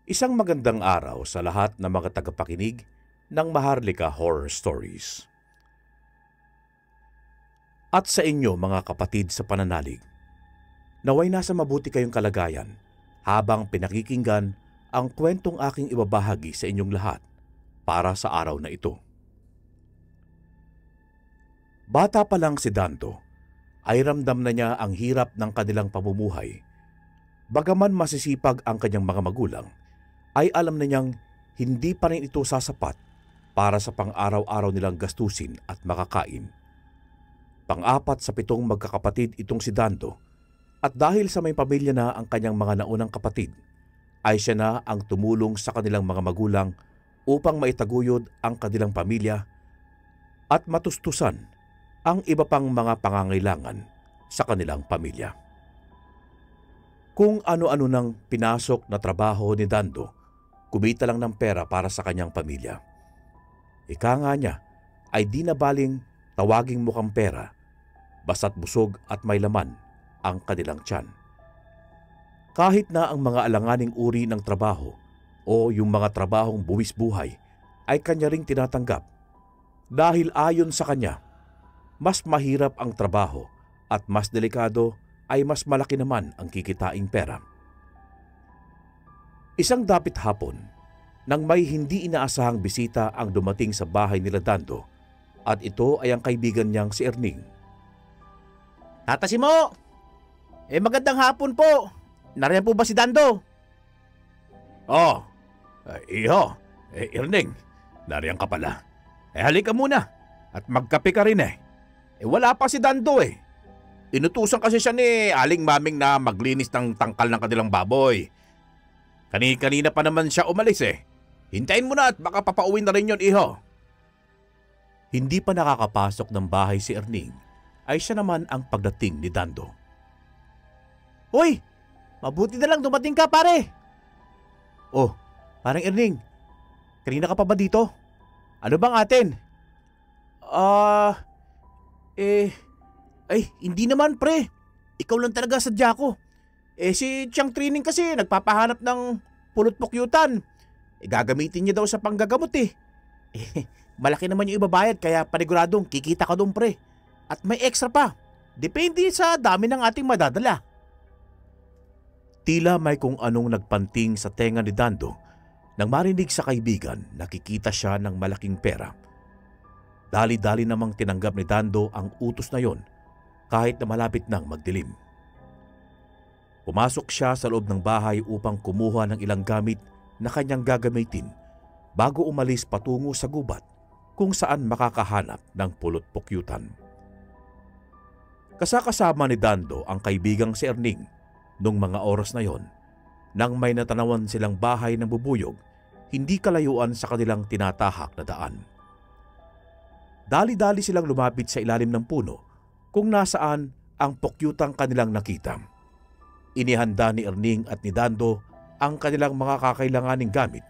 Isang magandang araw sa lahat ng mga tagapakinig ng Maharlika Horror Stories. At sa inyo mga kapatid sa pananalig, naway nasa mabuti kayong kalagayan habang pinakikinggan ang kwentong aking ibabahagi sa inyong lahat para sa araw na ito. Bata pa lang si Dando ay ramdam na niya ang hirap ng kanilang pamumuhay. Bagaman masisipag ang kanyang mga magulang, ay alam na niyang hindi pa rin ito sasapat para sa pang-araw-araw nilang gastusin at makakain. Pang-apat sa 7 magkakapatid itong si Dando, at dahil sa may pamilya na ang kanyang mga naunang kapatid, ay siya na ang tumulong sa kanilang mga magulang upang maitaguyod ang kanilang pamilya at matustusan ang iba pang mga pangangailangan sa kanilang pamilya. Kung ano-ano nang pinasok na trabaho ni Dando, kumita lang ng pera para sa kanyang pamilya. Ika nga niya ay di na baling tawaging mukhang pera, basta't busog at may laman ang kanilang tiyan. Kahit na ang mga alanganing uri ng trabaho o yung mga trabahong buwis buhay ay kanya ring tinatanggap, dahil ayon sa kanya, mas mahirap ang trabaho at mas delikado ay mas malaki naman ang kikitaing pera. Isang dapit hapon, nang may hindi inaasahang bisita ang dumating sa bahay nila Dando, at ito ay ang kaibigan niyang si Erning. Tata Simo! Magandang hapon po! Nariyan po ba si Dando? Oh, iho, Erning, nariyan ka pala. Halika muna at magkape ka rin . Wala pa si Dando . Inutusan kasi siya ni Aling Maming na maglinis ng tangkal ng kanilang baboy. Kanina pa naman siya umalis . Hintayin mo na at baka papauwi na rin yon, iho. Hindi pa nakakapasok ng bahay si Erning, ay siya naman ang pagdating ni Dando. Uy! Mabuti na lang dumating ka, pare! Oh, parang Erning, kanina ka pa ba dito? Ano bang atin? Hindi naman, pre. Ikaw lang talaga sadya ko. Si Chang Trining kasi nagpapahanap ng pulot pukyutan. Gagamitin niya daw sa panggagamot . Malaki naman yung ibabayad kaya paniguradong kikita ka doon, pre. At may extra pa. Depende sa dami ng ating madadala. Tila may kung anong nagpanting sa tenga ni Dando nang marinig sa kaibigan na kikita siya ng malaking pera. Dali-dali namang tinanggap ni Dando ang utos na yon kahit na malapit nang magdilim. Pumasok siya sa loob ng bahay upang kumuha ng ilang gamit na kanyang gagamitin bago umalis patungo sa gubat kung saan makakahanap ng pulot pukyutan. Kasakasama ni Dando ang kaibigang si Erning nung mga oras na yon nang may natanawan silang bahay ng bubuyog hindi kalayuan sa kanilang tinatahak na daan. Dali-dali silang lumapit sa ilalim ng puno kung nasaan ang pukyutang kanilang nakita. Inihanda ni Erning at ni Dando ang kanilang mga kakailanganing gamit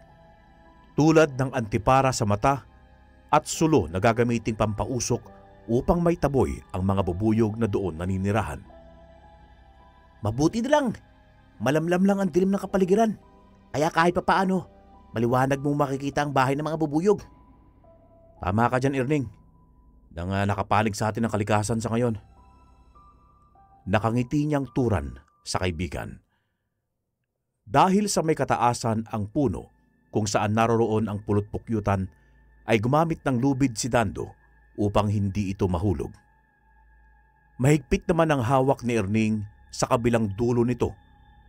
tulad ng antipara sa mata at sulo na gagamiting pampausok upang may taboy ang mga bubuyog na doon naninirahan. Mabuti na lang. Malamlam lang ang dilim ng kapaligiran. Kaya kahit papaano, maliwanag mong makikita ang bahay ng mga bubuyog. Tama ka dyan, Erning. Nang nakapalig sa atin ang kalikasan sa ngayon. Nakangiti niyang turan sa kaibigan. Dahil sa may kataasan ang puno kung saan naroroon ang pulot pukyutan, ay gumamit ng lubid si Dando upang hindi ito mahulog. Mahigpit naman ang hawak ni Erning sa kabilang dulo nito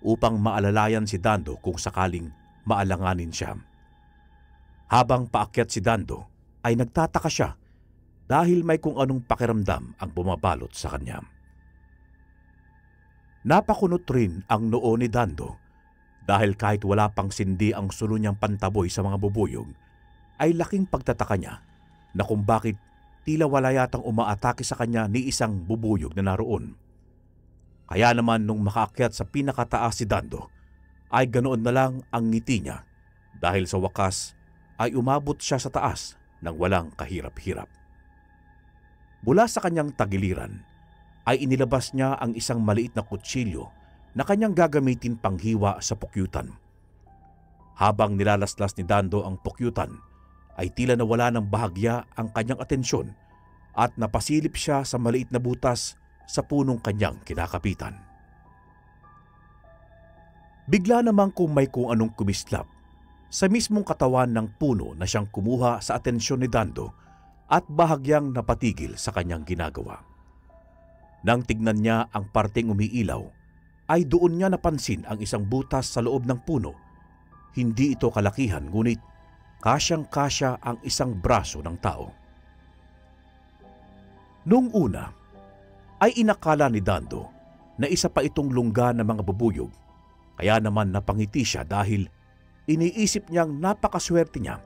upang maalalayan si Dando kung sakaling maalanganin siya. Habang paakyat si Dando ay nagtataka siya dahil may kung anong pakiramdam ang bumabalot sa kanya. Napakunot rin ang noo ni Dando dahil kahit wala pang sindi ang sulo niyang pantaboy sa mga bubuyog, ay laking pagtataka niya na kung bakit tila wala yatang umaatake sa kanya ni isang bubuyog na naroon. Kaya naman nung makaakyat sa pinakataas si Dando, ay ganoon na lang ang ngiti niya dahil sa wakas ay umabot siya sa taas ng walang kahirap-hirap. Mula sa kanyang tagiliran ay inilabas niya ang isang maliit na kutsilyo na kanyang gagamitin panghiwa sa pukyutan. Habang nilalaslas ni Dando ang pukyutan, ay tila nawala ng bahagya ang kanyang atensyon at napasilip siya sa maliit na butas sa punong kanyang kinakapitan. Bigla namang kung anong kumislap sa mismong katawan ng puno na siyang kumuha sa atensyon ni Dando at bahagyang napatigil sa kanyang ginagawa. Nang tignan niya ang parteng umiilaw, ay doon niya napansin ang isang butas sa loob ng puno. Hindi ito kalakihan, ngunit kasyang-kasya ang isang braso ng tao. Noong una, ay inakala ni Dando na isa pa itong lungga ng mga bubuyog, kaya naman napangiti siya dahil iniisip niyang napakaswerte niya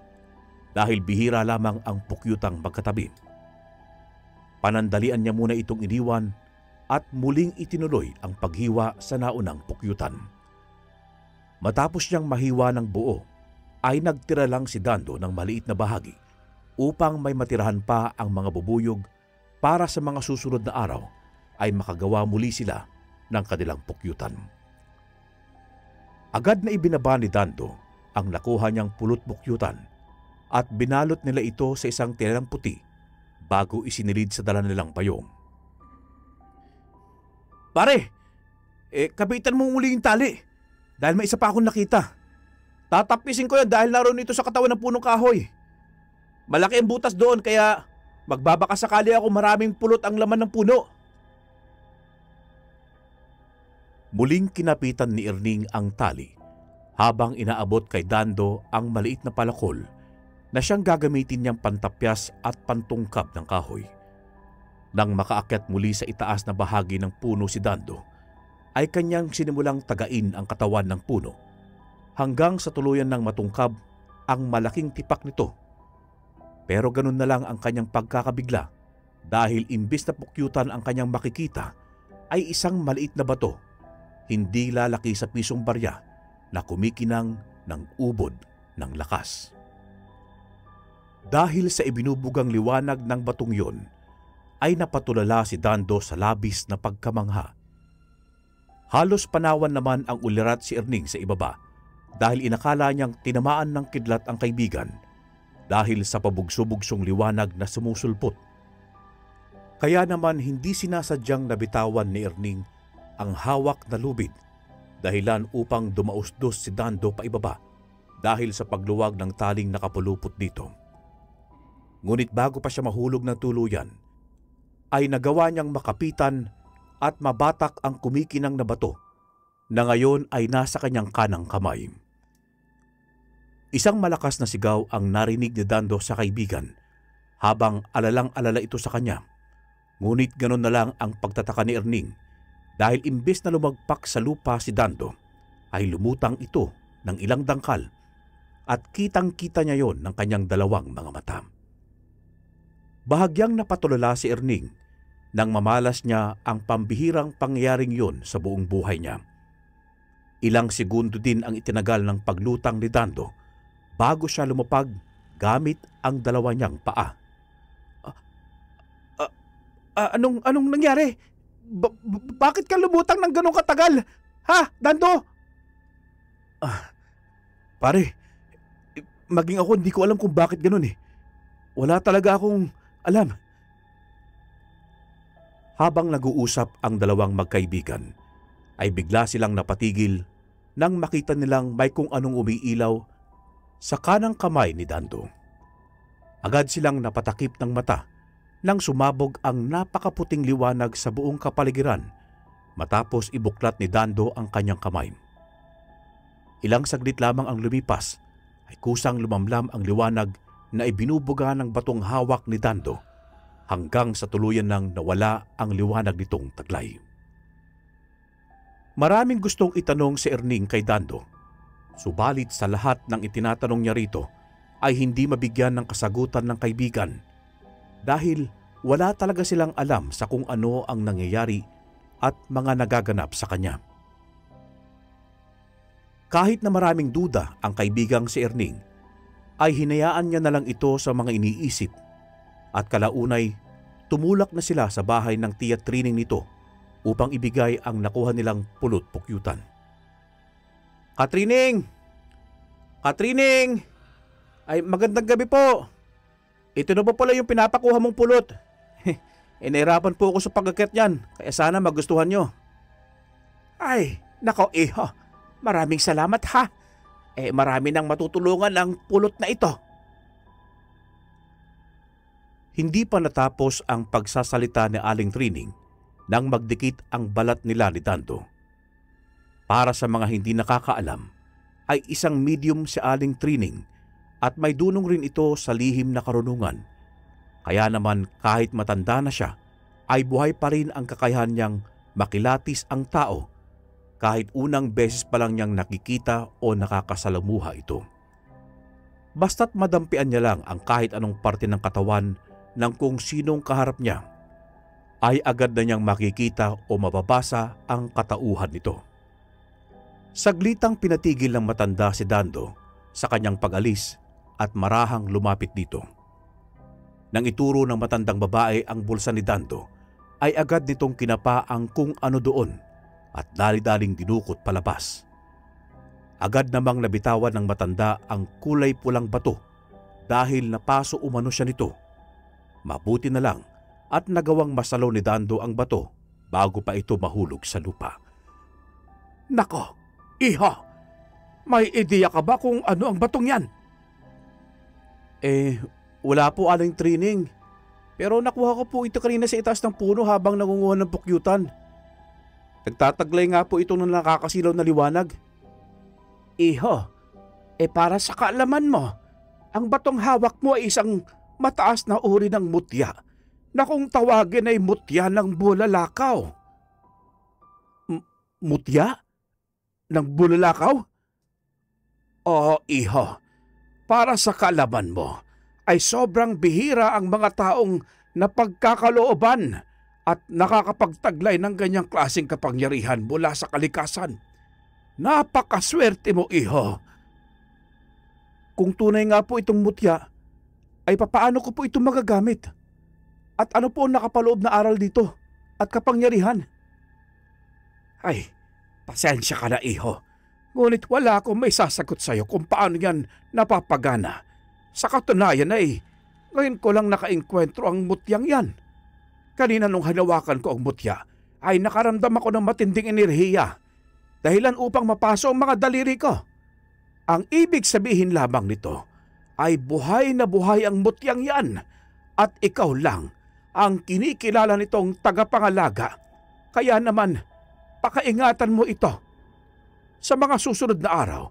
dahil bihira lamang ang pukyutang magkatabi. Panandalian niya muna itong iniwan at muling itinuloy ang paghiwa sa naunang pukyutan. Matapos niyang mahiwa ng buo, ay nagtira lang si Dando ng maliit na bahagi upang may matirahan pa ang mga bubuyog para sa mga susunod na araw ay makagawa muli sila ng kanilang pukyutan. Agad na ibinaba ni Dando ang nakuha niyang pulot pukyutan at binalot nila ito sa isang tilang puti bago isinilid sa dala nilang payong. Pare, kapitan mo muli yung tali dahil may isa pa akong nakita. Tatapisin ko yan dahil naroon ito sa katawan ng punong kahoy. Malaki ang butas doon kaya magbabaka sakali ako maraming pulot ang laman ng puno. Muling kinapitan ni Erning ang tali habang inaabot kay Dando ang maliit na palakol na siyang gagamitin niyang pantapyas at pantungkab ng kahoy. Nang makaakyat muli sa itaas na bahagi ng puno si Dando, ay kanyang sinimulang tagain ang katawan ng puno hanggang sa tuluyan ng matungkab ang malaking tipak nito. Pero ganun na lang ang kanyang pagkakabigla dahil imbis na pukyutan ang kanyang makikita ay isang maliit na bato, hindi lalaki sa pisong barya na kumikinang ng ubod ng lakas. Dahil sa ibinubugang liwanag ng batong yon, ay napatulala si Dando sa labis na pagkamangha. Halos panawan naman ang ulirat si Erning sa ibaba dahil inakala niyang tinamaan ng kidlat ang kaibigan dahil sa pabugso-bugsong liwanag na sumusulpot. Kaya naman hindi sinasadyang nabitawan ni Erning ang hawak na lubid dahilan upang dumausdos si Dando pa ibaba dahil sa pagluwag ng taling nakapulupot dito. Ngunit bago pa siya mahulog ng tuluyan, ay nagawa niyang makapitan at mabatak ang kumikinang na bato na ngayon ay nasa kanyang kanang kamay. Isang malakas na sigaw ang narinig ni Dando sa kaibigan habang alalang-alala ito sa kanya. Ngunit ganon na lang ang pagtataka ni Erning dahil imbes na lumagpak sa lupa si Dando ay lumutang ito ng ilang dangkal at kitang-kita niya yon ng kanyang dalawang mga mata. Bahagyang napatulala si Erning nang mamalas niya ang pambihirang pangyayaring yon sa buong buhay niya. Ilang segundo din ang itinagal ng paglutang ni Dando bago siya lumapag gamit ang dalawa niyang paa. Anong nangyari? Bakit ka lumutang ng ganong katagal? Ha, Dando? Pare, maging ako hindi ko alam kung bakit ganun eh. Wala talaga akong alam. Habang nag-uusap ang dalawang magkaibigan, ay bigla silang napatigil nang makita nilang may kung anong umiilaw sa kanang kamay ni Dando. Agad silang napatakip ng mata nang sumabog ang napakaputing liwanag sa buong kapaligiran matapos ibuklat ni Dando ang kanyang kamay. Ilang saglit lamang ang lumipas ay kusang lumamlam ang liwanag na ibinubuga ng batong hawak ni Dando hanggang sa tuluyan nang nawala ang liwanag nitong taglay. Maraming gustong itanong si Erning kay Dando, subalit sa lahat ng itinatanong niya rito ay hindi mabigyan ng kasagutan ng kaibigan dahil wala talaga silang alam sa kung ano ang nangyayari at mga nagaganap sa kanya. Kahit na maraming duda ang kaibigang si Erning, ay hinayaan niya na lang ito sa mga iniisip at kalaunay tumulak na sila sa bahay ng tiya Trining nito upang ibigay ang nakuha nilang pulot pukyutan. Katrining! Katrining! Ay, magandang gabi po. Ito na po pala yung pinapakuha mong pulot. Nahirapan po ako sa pag-akyat yan, kaya sana magustuhan nyo. Ay, nako iho. Maraming salamat ha. Marami nang matutulungan ang pulot na ito. Hindi pa natapos ang pagsasalita ni Aling Trining nang magdikit ang balat nila ni Dando. Para sa mga hindi nakakaalam, ay isang medium si Aling Trining at may dunong rin ito sa lihim na karunungan. Kaya naman kahit matanda na siya, ay buhay pa rin ang kakayahan niyang makilatis ang tao kahit unang beses pa lang niyang nakikita o nakakasalamuha ito. Basta't madampian niya lang ang kahit anong parte ng katawan ng kung sinong kaharap niya, ay agad na niyang makikita o mababasa ang katauhan nito. Saglitang pinatigil ng matanda si Dando sa kanyang pag-alis at marahang lumapit dito. Nang ituro ng matandang babae ang bulsa ni Dando, ay agad nitong kinapa ang kung ano doon at dali-daling dinukot palabas. Agad namang nabitawan ng matanda ang kulay pulang bato dahil napaso umano siya nito. Mabuti na lang at nagawang masalaw ni Dando ang bato bago pa ito mahulog sa lupa. Nako, iho! May ideya ka ba kung ano ang batong yan? Wala po Aling Trining. Pero nakuha ko po ito kanina sa itaas ng puno habang nangunguha ng pukyutan. Nagtataglay nga po ito ng nakakasilaw na liwanag. Iho, para sa kaalaman mo, ang batong hawak mo ay isang mataas na uri ng mutya na kung tawagin ay mutya ng bulalakaw. Mutya? Ng bulalakaw? Oo, iho. Para sa kaalaman mo, ay sobrang bihira ang mga taong napagkakalooban at nakakapagtaglay ng ganyang klaseng kapangyarihan mula sa kalikasan. Napakaswerte mo, iho. Kung tunay nga po itong mutya, ay papaano ko po ito magagamit? At ano po ang nakapaloob na aral dito at kapangyarihan? Ay, pasensya ka na, iho. Ngunit wala akong may sasagot sa'yo kung paano yan napapagana. Sa katunayan ay, ngayon ko lang nakaengkwentro ang mutyang yan. Kanina nung hanawakan ko ang mutya, ay nakaramdam ako ng matinding enerhiya. Dahilan upang mapaso ang mga daliri ko. Ang ibig sabihin lamang nito ay buhay na buhay ang mutyang yan at ikaw lang ang kinikilala nitong tagapangalaga. Kaya naman, pakaingatan mo ito. Sa mga susunod na araw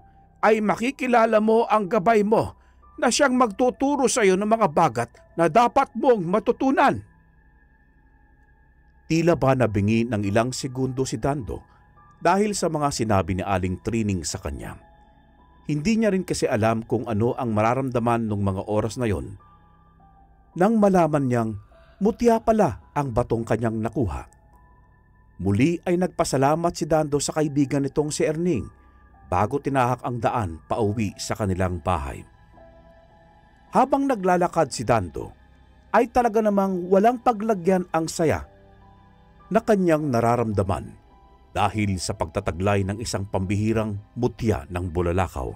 ay makikilala mo ang gabay mo na siyang magtuturo sa iyo ng mga bagat na dapat mong matutunan. Tila ba nabingi ng ilang segundo si Dando dahil sa mga sinabi ni Aling Trining sa kanya. Hindi niya rin kasi alam kung ano ang mararamdaman ng mga oras na yon nang malaman niyang mutya pala ang batong kanyang nakuha. Muli ay nagpasalamat si Dando sa kaibigan nitong si Erning bago tinahak ang daan pauwi sa kanilang bahay. Habang naglalakad si Dando, ay talaga namang walang paglagyan ang saya na kanyang nararamdaman dahil sa pagtataglay ng isang pambihirang mutya ng bulalakaw.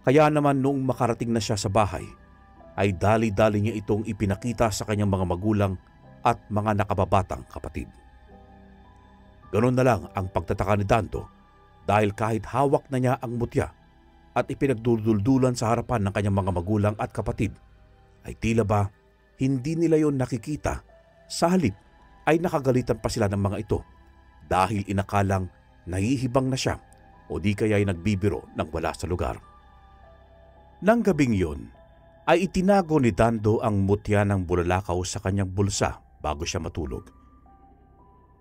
Kaya naman noong makarating na siya sa bahay, ay dali-dali niya itong ipinakita sa kanyang mga magulang at mga nakababatang kapatid. Ganon na lang ang pagtataka ni Dando dahil kahit hawak na niya ang mutya at ipinagduduldulan sa harapan ng kanyang mga magulang at kapatid, ay tila ba hindi nila yon nakikita. Sa halip ay nakagalitan pa sila ng mga ito dahil inakalang nahihibang na siya o di kaya ay nagbibiro ng wala sa lugar. Nang gabing yon, ay itinago ni Dando ang mutya ng bulalakaw sa kanyang bulsa bago siya matulog.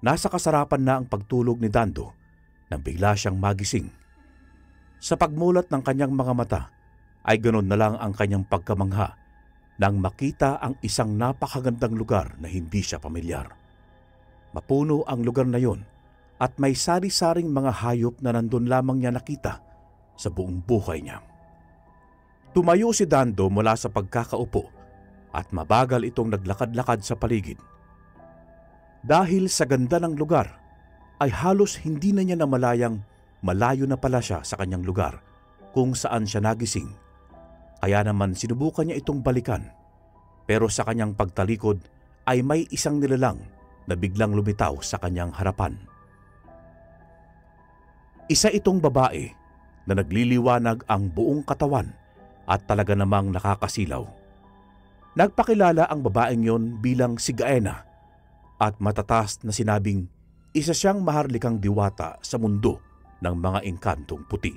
Nasa kasarapan na ang pagtulog ni Dando nang bigla siyang magising. Sa pagmulat ng kanyang mga mata ay ganon na lang ang kanyang pagkamangha nang makita ang isang napakagandang lugar na hindi siya pamilyar. Mapuno ang lugar na yon at may sari-saring mga hayop na nandun lamang niya nakita sa buong buhay niya. Tumayo si Dando mula sa pagkakaupo at mabagal itong naglakad-lakad sa paligid. Dahil sa ganda ng lugar, ay halos hindi na niya namalayang malayo na pala siya sa kanyang lugar kung saan siya nagising. Kaya naman sinubukan niya itong balikan. Pero sa kanyang pagtalikod ay may isang nilalang na biglang lumitaw sa kanyang harapan. Isa itong babae na nagliliwanag ang buong katawan at talaga namang nakakasilaw. Nagpakilala ang babaeng yon bilang si Gaena at matatas na sinabing isa siyang maharlikang diwata sa mundo ng mga engkantong puti.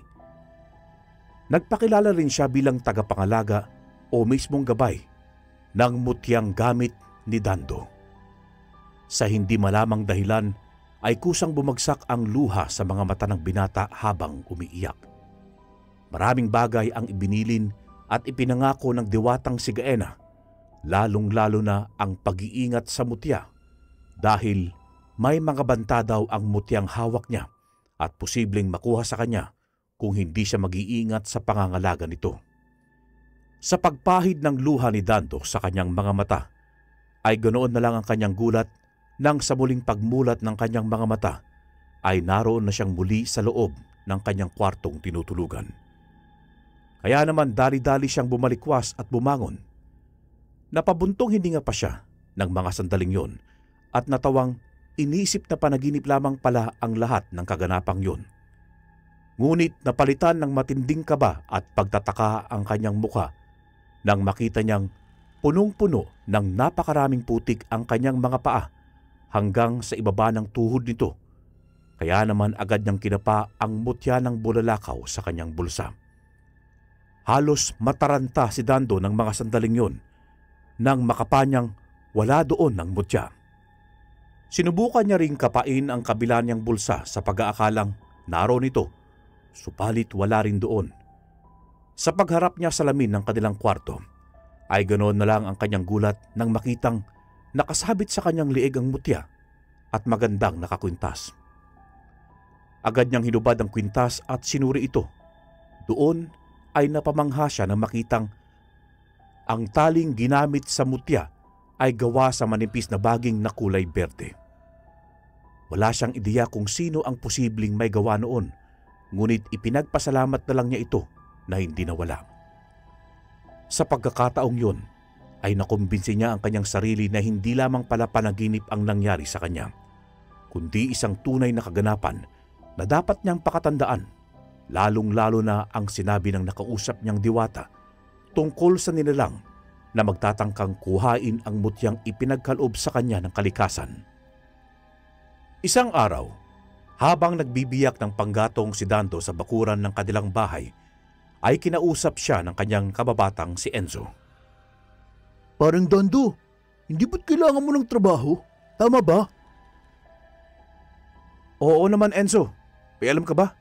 Nagpakilala rin siya bilang tagapangalaga o mismong gabay ng mutyang gamit ni Dando. Sa hindi malamang dahilan ay kusang bumagsak ang luha sa mga mata ng binata habang umiiyak. Maraming bagay ang ibinilin at ipinangako ng diwatang si Gaena, lalong-lalo na ang pag-iingat sa mutya dahil may mga banta daw ang mutyang hawak niya at posibleng makuha sa kanya kung hindi siya mag-iingat sa pangangalaga nito. Sa pagpahid ng luha ni Dando sa kanyang mga mata, ay ganoon na lang ang kanyang gulat nang sa muling pagmulat ng kanyang mga mata ay naroon na siyang muli sa loob ng kanyang kwartong tinutulugan. Kaya naman dali-dali siyang bumalikwas at bumangon. Napabuntong hininga pa siya ng mga sandaling yon at natawang inisip na panaginip lamang pala ang lahat ng kaganapang yon. Ngunit napalitan ng matinding kaba at pagtataka ang kanyang muka nang makita niyang punong-puno ng napakaraming putik ang kanyang mga paa hanggang sa ibaba ng tuhod nito. Kaya naman agad niyang kinapa ang mutya ng bulalakaw sa kanyang bulsa. Halos mataranta si Dando ng mga sandaling yon nang makapanyang wala doon ng mutya. Sinubukan niya ring kapain ang kabila niyang bulsa sa pag-aakalang naroon ito, supalit wala rin doon. Sa pagharap niya sa lamin ng kanilang kwarto, ay ganoon na lang ang kanyang gulat nang makitang nakasabit sa kanyang liig ang mutya at magandang nakakwintas. Agad niyang hinubad ang kwintas at sinuri ito. Doon ay napamangha siya nang makitang ang taling ginamit sa mutya ay gawa sa manipis na baging na kulay berde. Wala siyang ideya kung sino ang posibleng may gawa noon, ngunit ipinagpasalamat na lang niya ito na hindi nawala. Sa pagkakataong yun, ay nakumbinsi niya ang kanyang sarili na hindi lamang pala panaginip ang nangyari sa kanya, kundi isang tunay na kaganapan na dapat niyang pakatandaan, lalong-lalo na ang sinabi ng nakausap niyang diwata tungkol sa nilalang na magtatangkang kuhain ang mutyang ipinagkaloob sa kanya ng kalikasan. Isang araw, habang nagbibiyak ng panggatong si Dando sa bakuran ng kanilang bahay, ay kinausap siya ng kanyang kababatang si Enzo. Parang Dando, hindi ba't kailangan mo ng trabaho? Tama ba? Oo naman Enzo, may alam ka ba?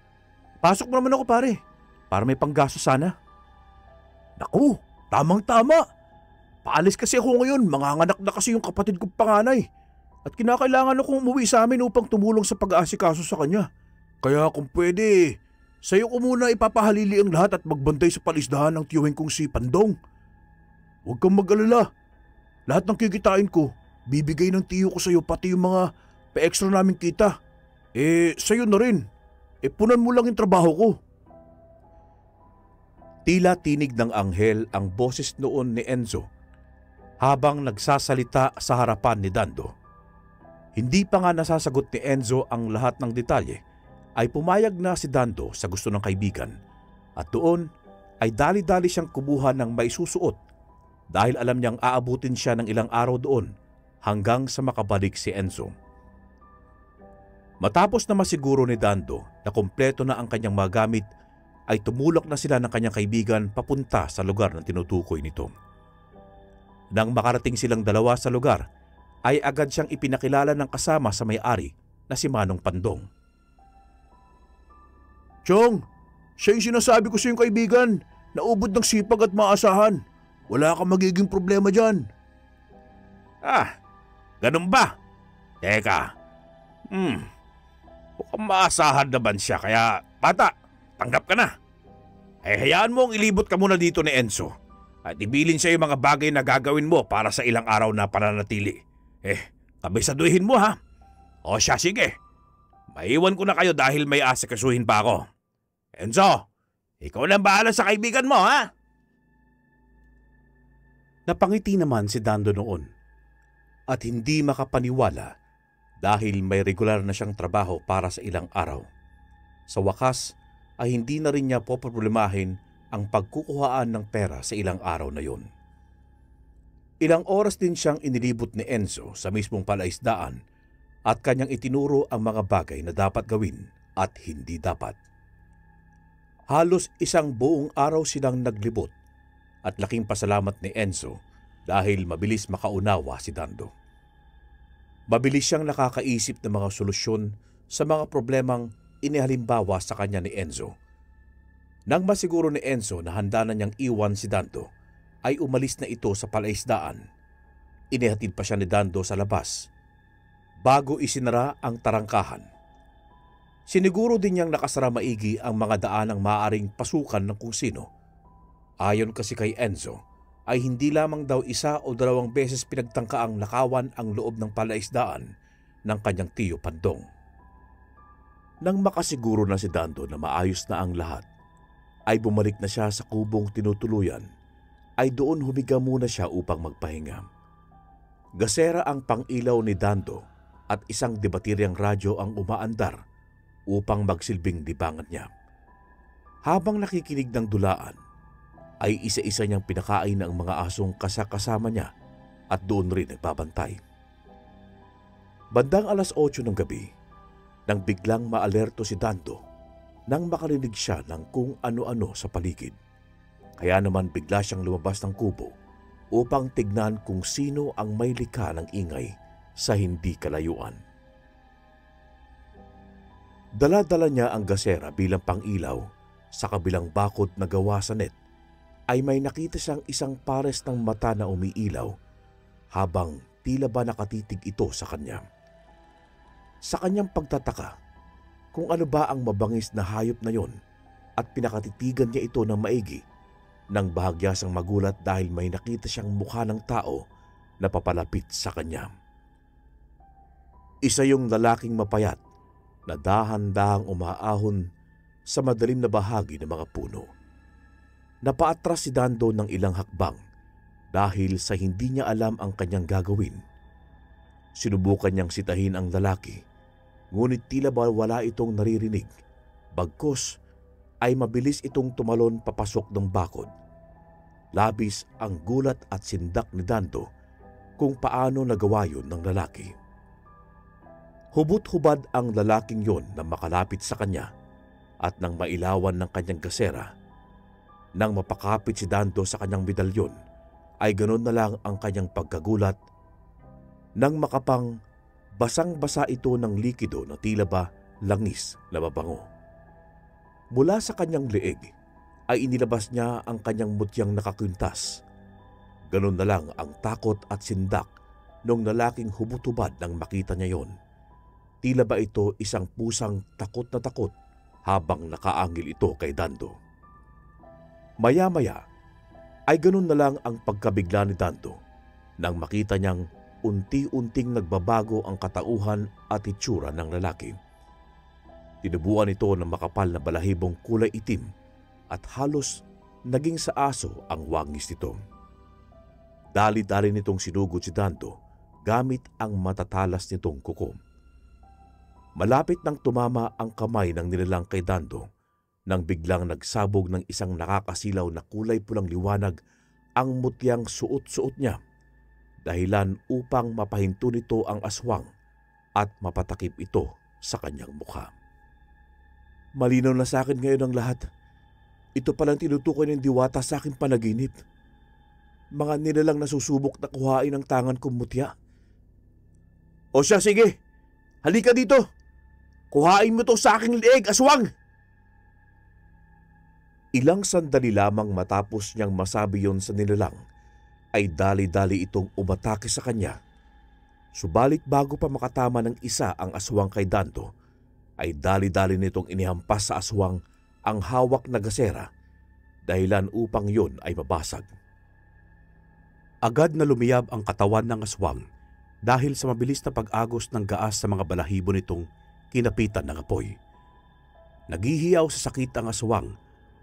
Pasok mo naman ako pare, para may panggasto sana. Naku, tamang-tama. Paalis kasi ako ngayon, manganganak na kasi yung kapatid kong panganay. At kinakailangan akong umuwi sa amin upang tumulong sa pag-aasikaso sa kanya. Kaya kung pwede, sa'yo ko muna ipapahalili ang lahat at magbantay sa palisdahan ng tiyuhin kong si Pandong. Huwag kang mag-alala. Lahat ng kikitain ko, bibigay ng tiyo ko sa'yo pati yung mga pa-extra naming kita. Sa'yo na rin. Punan mo lang yung trabaho ko. Tila tinig ng anghel ang boses noon ni Enzo habang nagsasalita sa harapan ni Dando. Hindi pa nga nasasagot ni Enzo ang lahat ng detalye, ay pumayag na si Dando sa gusto ng kaibigan at doon ay dali-dali siyang kumuha ng maisusuot dahil alam niyang aabutin siya ng ilang araw doon hanggang sa makabalik si Enzo. Matapos na masiguro ni Dando na kumpleto na ang kanyang mga gamit, ay tumulak na sila ng kanyang kaibigan papunta sa lugar na tinutukoy nito. Nang makarating silang dalawa sa lugar, ay agad siyang ipinakilala ng kasama sa may-ari na si Manong Pandong. Chong, siya yung sinasabi ko sa iyong kaibigan na ubod ng sipag at maasahan. Wala kang magiging problema dyan. Ganun ba? Teka, mukhang maasahan naman siya kaya bata, tanggap ka na. Hayaan mo ang ilibot ka muna dito ni Enzo at ibilin siya yung mga bagay na gagawin mo para sa ilang araw na pananatili. Kabisaduhin mo ha. O siya, sige. Maiwan ko na kayo dahil may asikasuhin pa ako. Enzo, Ikaw na bahala sa kaibigan mo, ha? Napangiti naman si Dando noon at hindi makapaniwala dahil may regular na siyang trabaho para sa ilang araw. Sa wakas ay hindi na rin niya poproblemahin ang pagkukuhaan ng pera sa ilang araw na yon. Ilang oras din siyang inilibot ni Enzo sa mismong palaisdaan at kanyang itinuro ang mga bagay na dapat gawin at hindi dapat. Halos isang buong araw silang naglibot at laking pasalamat ni Enzo dahil mabilis makaunawa si Dando. Mabilis siyang nakakaisip ng mga solusyon sa mga problemang inihalimbawa sa kanya ni Enzo. Nang masiguro ni Enzo na handa na niyang iwan si Dando, ay umalis na ito sa palaisdaan. Inihatid pa siya ni Dando sa labas bago isinara ang tarangkahan. Siniguro din niyang nakasara maigi ang mga daanang maaaring pasukan ng kung sino. Ayon kasi kay Enzo, ay hindi lamang daw 1 o 2 beses pinagtangkaang nakawan ang loob ng palaisdaan ng kanyang tiyo Pandong. Nang makasiguro na si Dando na maayos na ang lahat, ay bumalik na siya sa kubong tinutuluyan, ay doon humiga muna siya upang magpahinga. Gasera ang pangilaw ni Dando at isang debateryang radyo ang umaandar upang magsilbing libangan niya. Habang nakikinig ng dulaan, ay isa-isa niyang pinakain ang mga asong kasama niya at doon rin nagbabantay. Bandang 8:00 ng gabi, nang biglang maalerto si Dando nang makarinig siya ng kung ano-ano sa paligid. Kaya naman bigla siyang lumabas ng kubo upang tignan kung sino ang may likha ng ingay sa hindi kalayuan. Dala-dala niya ang gasera bilang pangilaw. Sa kabilang bakod na gawa sa net ay may nakita siyang isang pares ng mata na umiilaw habang tila ba nakatitig ito sa kanya. Sa kanyang pagtataka kung ano ba ang mabangis na hayop na yon at pinakatitigan niya ito ng maigi nang bahagyasang magulat dahil may nakita siyang mukha ng tao na papalapit sa kanya. Isa yung lalaking mapayat na dahan-dahang umaahon sa madilim na bahagi ng mga puno. Napaatras si Dando ng ilang hakbang dahil sa hindi niya alam ang kanyang gagawin. Sinubukan niyang sitahin ang lalaki, ngunit tila ba wala itong naririnig. Bagkus ay mabilis itong tumalon papasok ng bakod. Labis ang gulat at sindak ni Dando kung paano nagawa yun ng lalaki. Hubot-hubad ang lalaking yon na makalapit sa kanya at nang mailawan ng kanyang gasera. Nang mapakapit si Dando sa kanyang medalyon, ay ganoon na lang ang kanyang pagkagulat nang makapang basang-basa ito ng likido na tila ba langis na mabango. Mula sa kanyang leeg ay inilabas niya ang kanyang mutyang nakakwintas. Ganoon na lang ang takot at sindak nung lalaking hubot-hubad nang makita niya yon. Tila ba ito isang pusang takot na takot habang nakaangil ito kay Dando. Maya-maya ay ganun na lang ang pagkabigla ni Dando nang makita niyang unti-unting nagbabago ang katauhan at itsura ng lalaki. Tinubuan ito ng makapal na balahibong kulay itim at halos naging sa aso ang wangis nito. Dali-dali nitong sinugod si Dando gamit ang matatalas nitong kuko. Malapit nang tumama ang kamay ng nilalang kay Dando nang biglang nagsabog ng isang nakakasilaw na kulay pulang liwanag ang mutyang suot-suot niya, dahilan upang mapahinto nito ang aswang at mapatakip ito sa kanyang mukha. Malinaw na sa akin ngayon ang lahat. Ito palang tinutukoy ng diwata sa aking panaginip. Mga nilalang nasusubok na kuhain ang tangan kong mutya. O siya, sige! Halika dito! Kuhain mo to sa aking leeg, aswang! Ilang sandali lamang matapos niyang masabi yon sa nilalang, ay dali-dali itong umatake sa kanya. Subalit bago pa makatama ng isa ang aswang kay Dando, ay dali-dali nitong inihampas sa aswang ang hawak na gasera, dahilan upang yon ay mabasag. Agad na lumiyab ang katawan ng aswang dahil sa mabilis na pag-agos ng gaas sa mga balahibo nitong kinapitan ng apoy. Naghihiyaw sa sakit ang aswang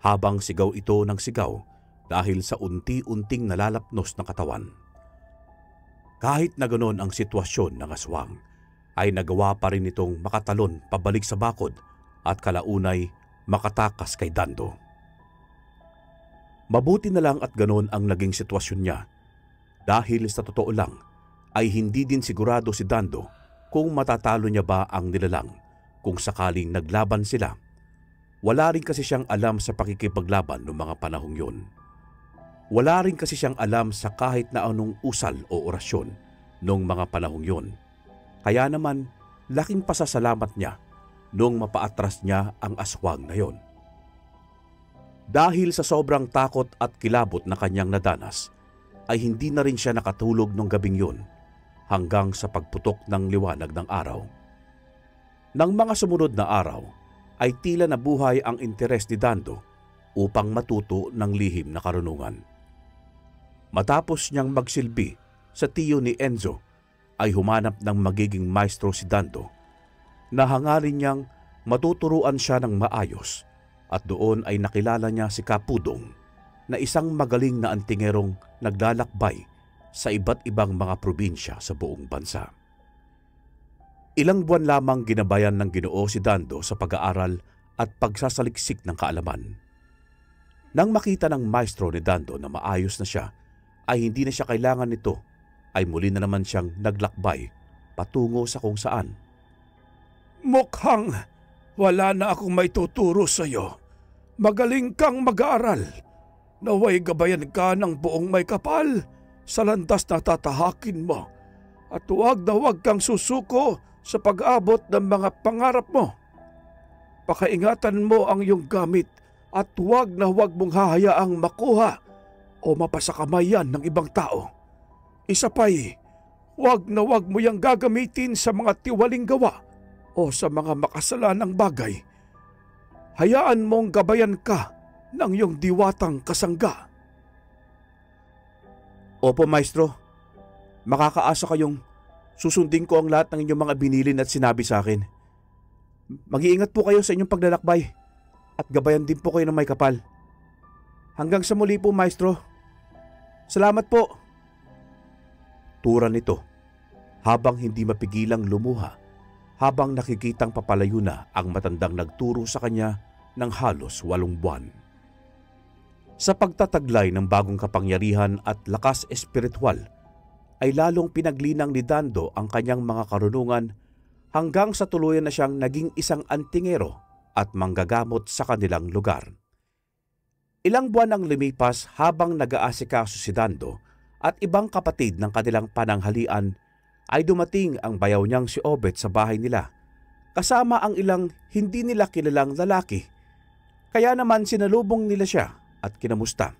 habang sigaw ito ng sigaw dahil sa unti-unting nalalapnos ng katawan. Kahit na ganoon ang sitwasyon ng aswang, ay nagawa pa rin itong makatalon pabalik sa bakod at kalaunay makatakas kay Dando. Mabuti na lang at ganoon ang naging sitwasyon niya dahil sa totoo lang ay hindi din sigurado si Dando kung matatalo niya ba ang nilalang kung sakaling naglaban sila. Wala rin kasi siyang alam sa pakikipaglaban noong mga panahong yun. Wala rin kasi siyang alam sa kahit na anong usal o orasyon noong mga panahong yun. Kaya naman, laking pasasalamat niya noong mapaatras niya ang aswang na yon. Dahil sa sobrang takot at kilabot na kanyang nadanas, ay hindi na rin siya nakatulog nung gabing yun hanggang sa pagputok ng liwanag ng araw. Nang mga sumunod na araw, ay tila nabuhay ang interes ni Dando upang matuto ng lihim na karunungan. Matapos niyang magsilbi sa tiyo ni Enzo, ay humanap ng magiging maestro si Dando na hangarin niyang matuturuan siya ng maayos at doon ay nakilala niya si Kapudong na isang magaling na antingerong naglalakbay sa iba't ibang mga probinsya sa buong bansa. Ilang buwan lamang ginabayan ng Ginoo si Dando sa pag-aaral at pagsasaliksik ng kaalaman. Nang makita ng maestro ni Dando na maayos na siya, ay hindi na siya kailangan nito, ay muli na naman siyang naglakbay patungo sa kung saan. Mukhang wala na akong may tuturo sa iyo. Magaling kang mag-aaral. Naway gabayan ka ng buong may kapal sa landas na tatahakin mo. At huwag na huwag kang susuko sa pag-abot ng mga pangarap mo. Pakaingatan mo ang iyong gamit at huwag na huwag mong hahayaang makuha o mapasakamayan ng ibang tao. Isa pa'y, huwag na huwag mo yang gagamitin sa mga tiwaling gawa o sa mga makasalanang bagay. Hayaan mong gabayan ka ng iyong diwatang kasangga. Opo, maestro. Makakaasa kayong susundin ko ang lahat ng inyong mga binilin at sinabi sa akin. Mag-iingat po kayo sa inyong paglalakbay at gabayan din po kayo ng may kapal. Hanggang sa muli po, maestro. Salamat po. Turan nito habang hindi mapigilang lumuha habang nakikitang papalayo na ang matandang nagturo sa kanya ng halos 8 buwan. Sa pagtataglay ng bagong kapangyarihan at lakas espiritual, ay lalong pinaglinang ni Dando ang kanyang mga karunungan hanggang sa tuluyan na siyang naging isang antingero at manggagamot sa kanilang lugar. Ilang buwan ang lumipas habang nag-aasikaso si Dando at ibang kapatid ng kanilang pananghalian, ay dumating ang bayaw niyang si Obet sa bahay nila, kasama ang ilang hindi nila kilalang lalaki. Kaya naman sinalubong nila siya at kinamusta.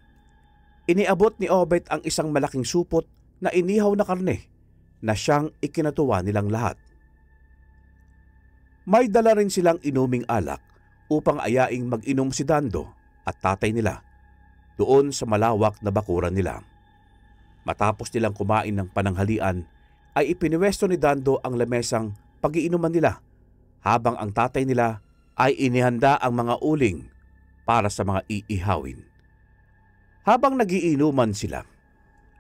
Iniabot ni Obet ang isang malaking supot na inihaw na karne na siyang ikinatuwa nilang lahat. May dala rin silang inuming alak upang ayaing mag-inom si Dando at tatay nila doon sa malawak na bakuran nila. Matapos nilang kumain ng pananghalian, ay ipiniwesto ni Dando ang lamesang pag-iinuman nila habang ang tatay nila ay inihanda ang mga uling para sa mga iihawin. Habang nagiinuman sila,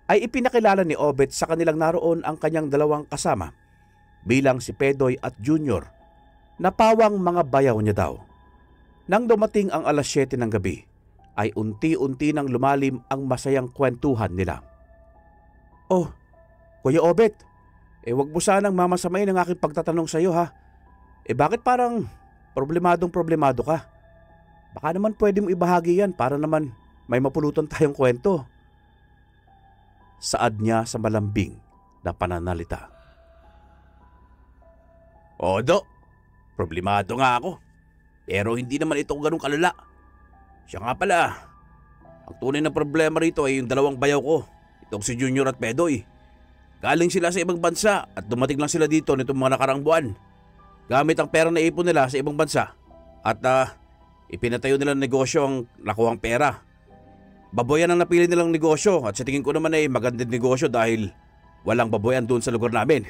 ay ipinakilala ni Obet sa kanilang naroon ang kanyang dalawang kasama bilang si Pedoy at Junior na pawang mga bayaw niya daw. Nang dumating ang alas 7 ng gabi, ay unti-unti nang lumalim ang masayang kwentuhan nila. Oh, Kuya Obet, wag mo sanang mamasamain ang aking pagtatanong sa iyo ha. Bakit parang problemado ka? Baka naman pwede mo ibahagi yan para naman may mapulutan tayong kwento. Saad niya sa malambing na pananalita. Odo, problemado nga ako. Pero hindi naman ito ganun kalala. Siya nga pala, ang tunay na problema rito ay yung dalawang bayaw ko. Itong si Junior at Pedoy. Galing sila sa ibang bansa at dumating lang sila dito nitong mga nakarang buwan. Gamit ang pera na ipon nila sa ibang bansa. At ipinatayo nila ng negosyo ang nakuhang pera. Baboyan ang napili nilang negosyo at sa tingin ko naman ay magandang negosyo dahil walang baboyan doon sa lugar namin.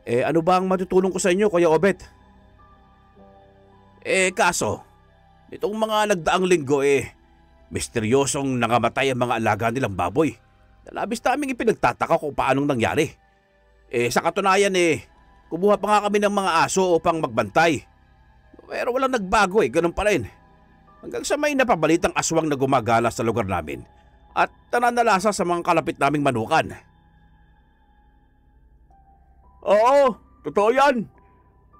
Ano ba ang matutulong ko sa inyo, Kuya Obet? Kaso, Nitong mga nagdaang linggo misteryosong nangamatay ang mga alaga nilang baboy. Labis naming ipinagtataka kung paanong nangyari. Sa katunayan kumuha pa nga kami ng mga aso upang magbantay. Pero walang nagbago ganun pa rin. Hanggang sa may napabalitang aswang na gumagala sa lugar namin at nananalasa sa mga kalapit naming manukan. Oo, totoo yan.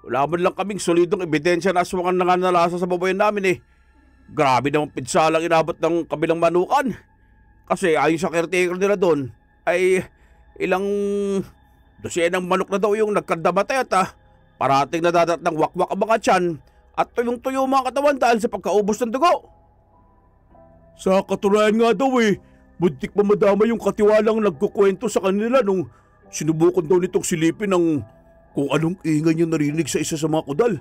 Wala man lang kaming solidong ebidensya na aswang ang nanganalasa sa baboyan namin Grabe namang pinsalang inabot ng kabilang manukan. Kasi ayon sa caretaker nila doon ay ilang dosenang manok na daw yung nagkandamatay at parating nadadat ng wakwak ang mga tiyan at tuyong-tuyo mga katawan dahil sa pagkaubos ng dugo. Sa katunayan nga daw buntik pa madama yung katiwalang nagkukwento sa kanila nung sinubukan daw nitong silipin ng kung anong ingay niya narinig sa isa sa mga kudal.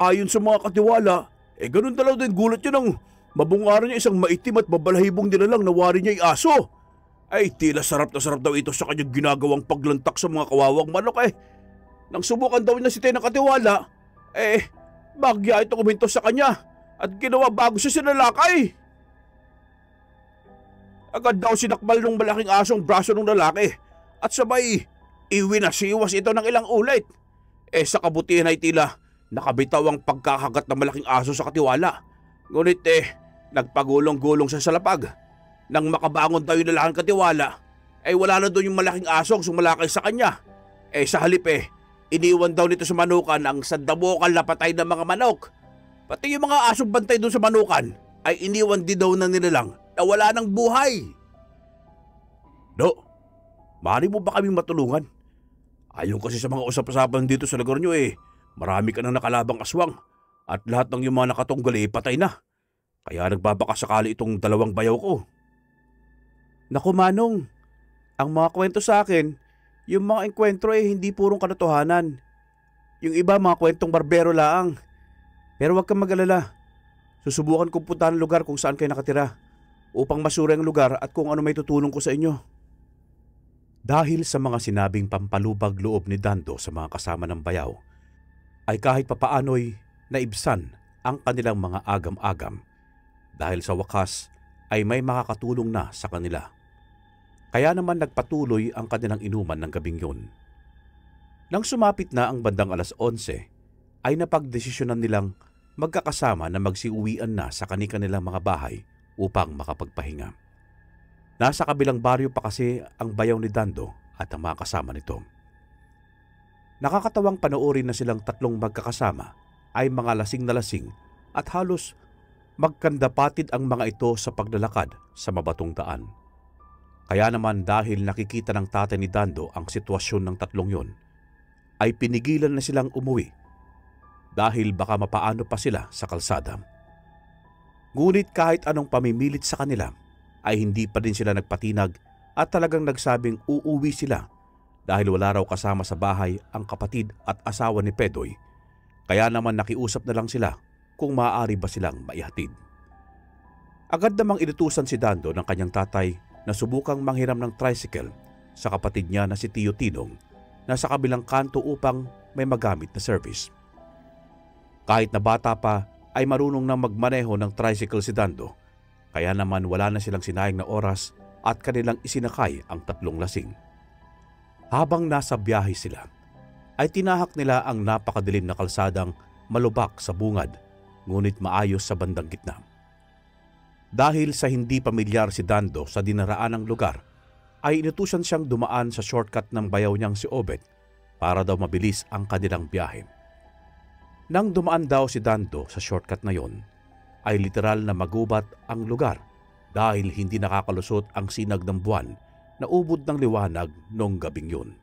Ayon sa mga katiwala, ganun dalaw din gulat niya ng mabungaran niya isang maitim at babalahibong nilalang na wari niya ay aso. Ay tila sarap na sarap daw ito sa kanyang ginagawang paglantak sa mga kawawang manok Nang subukan daw niya si Tay ng katiwala, bagya ito kuminto sa kanya at ginawa bago siya sinalakay. Agad daw sinakmal ng malaking asong braso ng lalaki at sabay iwinasiwas ito ng ilang ulit. Sa kabutihan ay tila nakabitaw ang pagkakagat ng malaking aso sa katiwala. Ngunit nagpagulong-gulong siya sa lapag. Nang makabangon daw yung lalaking katiwala, wala na doon yung malaking asong sumalakay sa kanya. Sa halip iniwan daw nito sa manukan ang sandabokal na patay ng mga manok. Pati yung mga asong bantay doon sa manukan ay iniwan din daw ng nilalang na wala ng buhay. Do, maaari mo ba kaming matulungan? Ayon kasi sa mga usap-usapan dito sa lugar nyo marami ka nang nakalabang aswang at lahat ng yung mga nakatunggal patay na. Kaya nagbabaka sakali itong dalawang bayaw ko. Naku Manong, ang mga kwento sa akin, yung mga engkwentro hindi purong katotohanan. Yung iba mga kwentong barbero laang. Pero huwag kang mag-alala. Susubukan kong puntahan ang lugar kung saan kayo nakatira upang masuri ang lugar at kung ano may tutulong ko sa inyo. Dahil sa mga sinabing pampalubag loob ni Dando sa mga kasama ng bayaw, ay kahit papaano'y naibsan ang kanilang mga agam-agam dahil sa wakas ay may makakatulong na sa kanila. Kaya naman nagpatuloy ang kanilang inuman ng gabing yun. Nang sumapit na ang bandang 11:00, ay napagdesisyonan nilang magkakasama na magsiuwian na sa kanilang mga bahay upang makapagpahinga. Nasa kabilang baryo pa kasi ang bayaw ni Dando at ang mga kasama nito. Nakakatawang panoorin na silang tatlong magkakasama ay mga lasing na lasing at halos magkandapatid ang mga ito sa paglalakad sa mabatong daan. Kaya naman dahil nakikita ng tatay ni Dando ang sitwasyon ng tatlong yon, ay pinigilan na silang umuwi dahil baka mapaano pa sila sa kalsada. Ngunit kahit anong pamimilit sa kanila, ay hindi pa din sila nagpatinag at talagang nagsabing uuwi sila dahil wala raw kasama sa bahay ang kapatid at asawa ni Pedoy. Kaya naman nakiusap na lang sila kung maaari ba silang maihatid. Agad namang inutusan si Dando ng kanyang tatay na subukang manghiram ng tricycle sa kapatid niya na si Tio Tinong na sa kabilang kanto upang may magamit na service. Kahit na bata pa ay marunong na magmaneho ng tricycle si Dando, kaya naman wala na silang sinayang na oras at kanilang isinakay ang tatlong lasing. Habang nasa biyahe sila, ay tinahak nila ang napakadilim na kalsadang malubak sa bungad ngunit maayos sa bandang gitna. Dahil sa hindi pamilyar si Dando sa dinaraan ng lugar, ay inutusan siyang dumaan sa shortcut ng bayaw niyang si Obet para daw mabilis ang kanilang biyahe. Nang dumaan daw si Dando sa shortcut na yon, ay literal na magubat ang lugar dahil hindi nakakalusot ang sinag ng buwan na ubod ng liwanag noong gabing yun.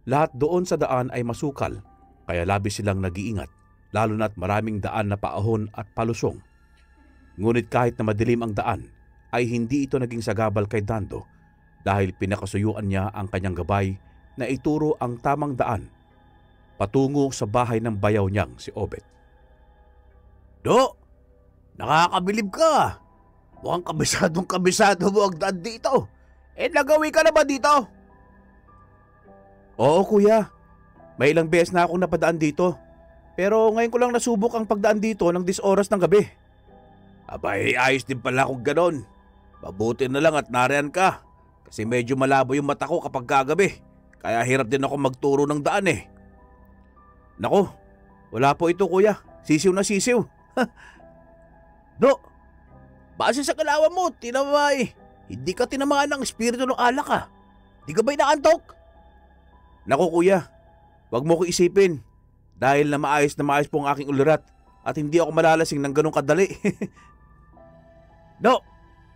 Lahat doon sa daan ay masukal, kaya labis silang nag-iingat, lalo na't maraming daan na paahon at palusong. Ngunit kahit na madilim ang daan, ay hindi ito naging sagabal kay Dando dahil pinakasuyuan niya ang kanyang gabay na ituro ang tamang daan patungo sa bahay ng bayaw niyang si Obet. Do, nakakabilib ka. Mukhang kabisado mo ang daan dito. Nagawi ka na ba dito? Oo kuya, may ilang beses na akong napadaan dito. Pero ngayon ko lang nasubok ang pagdaan dito ng 10 oras ng gabi. Abay, ayos din pala kung ganon. Mabuti na lang at nariyan ka. Kasi medyo malabo yung mata ko kapag kagabi. Kaya hirap din ako magturo ng daan eh. Nako, wala po ito kuya. Sisiw na sisiw. Do, base sa kalawan mo, tinamay. Hindi ka tinamaan ng espiritu ng alak ah. Di ka ba'y naantok? Nako kuya, wag mo ko isipin. Dahil na maayos po ang aking ulirat at hindi ako malalasing ng ganong kadali. Do,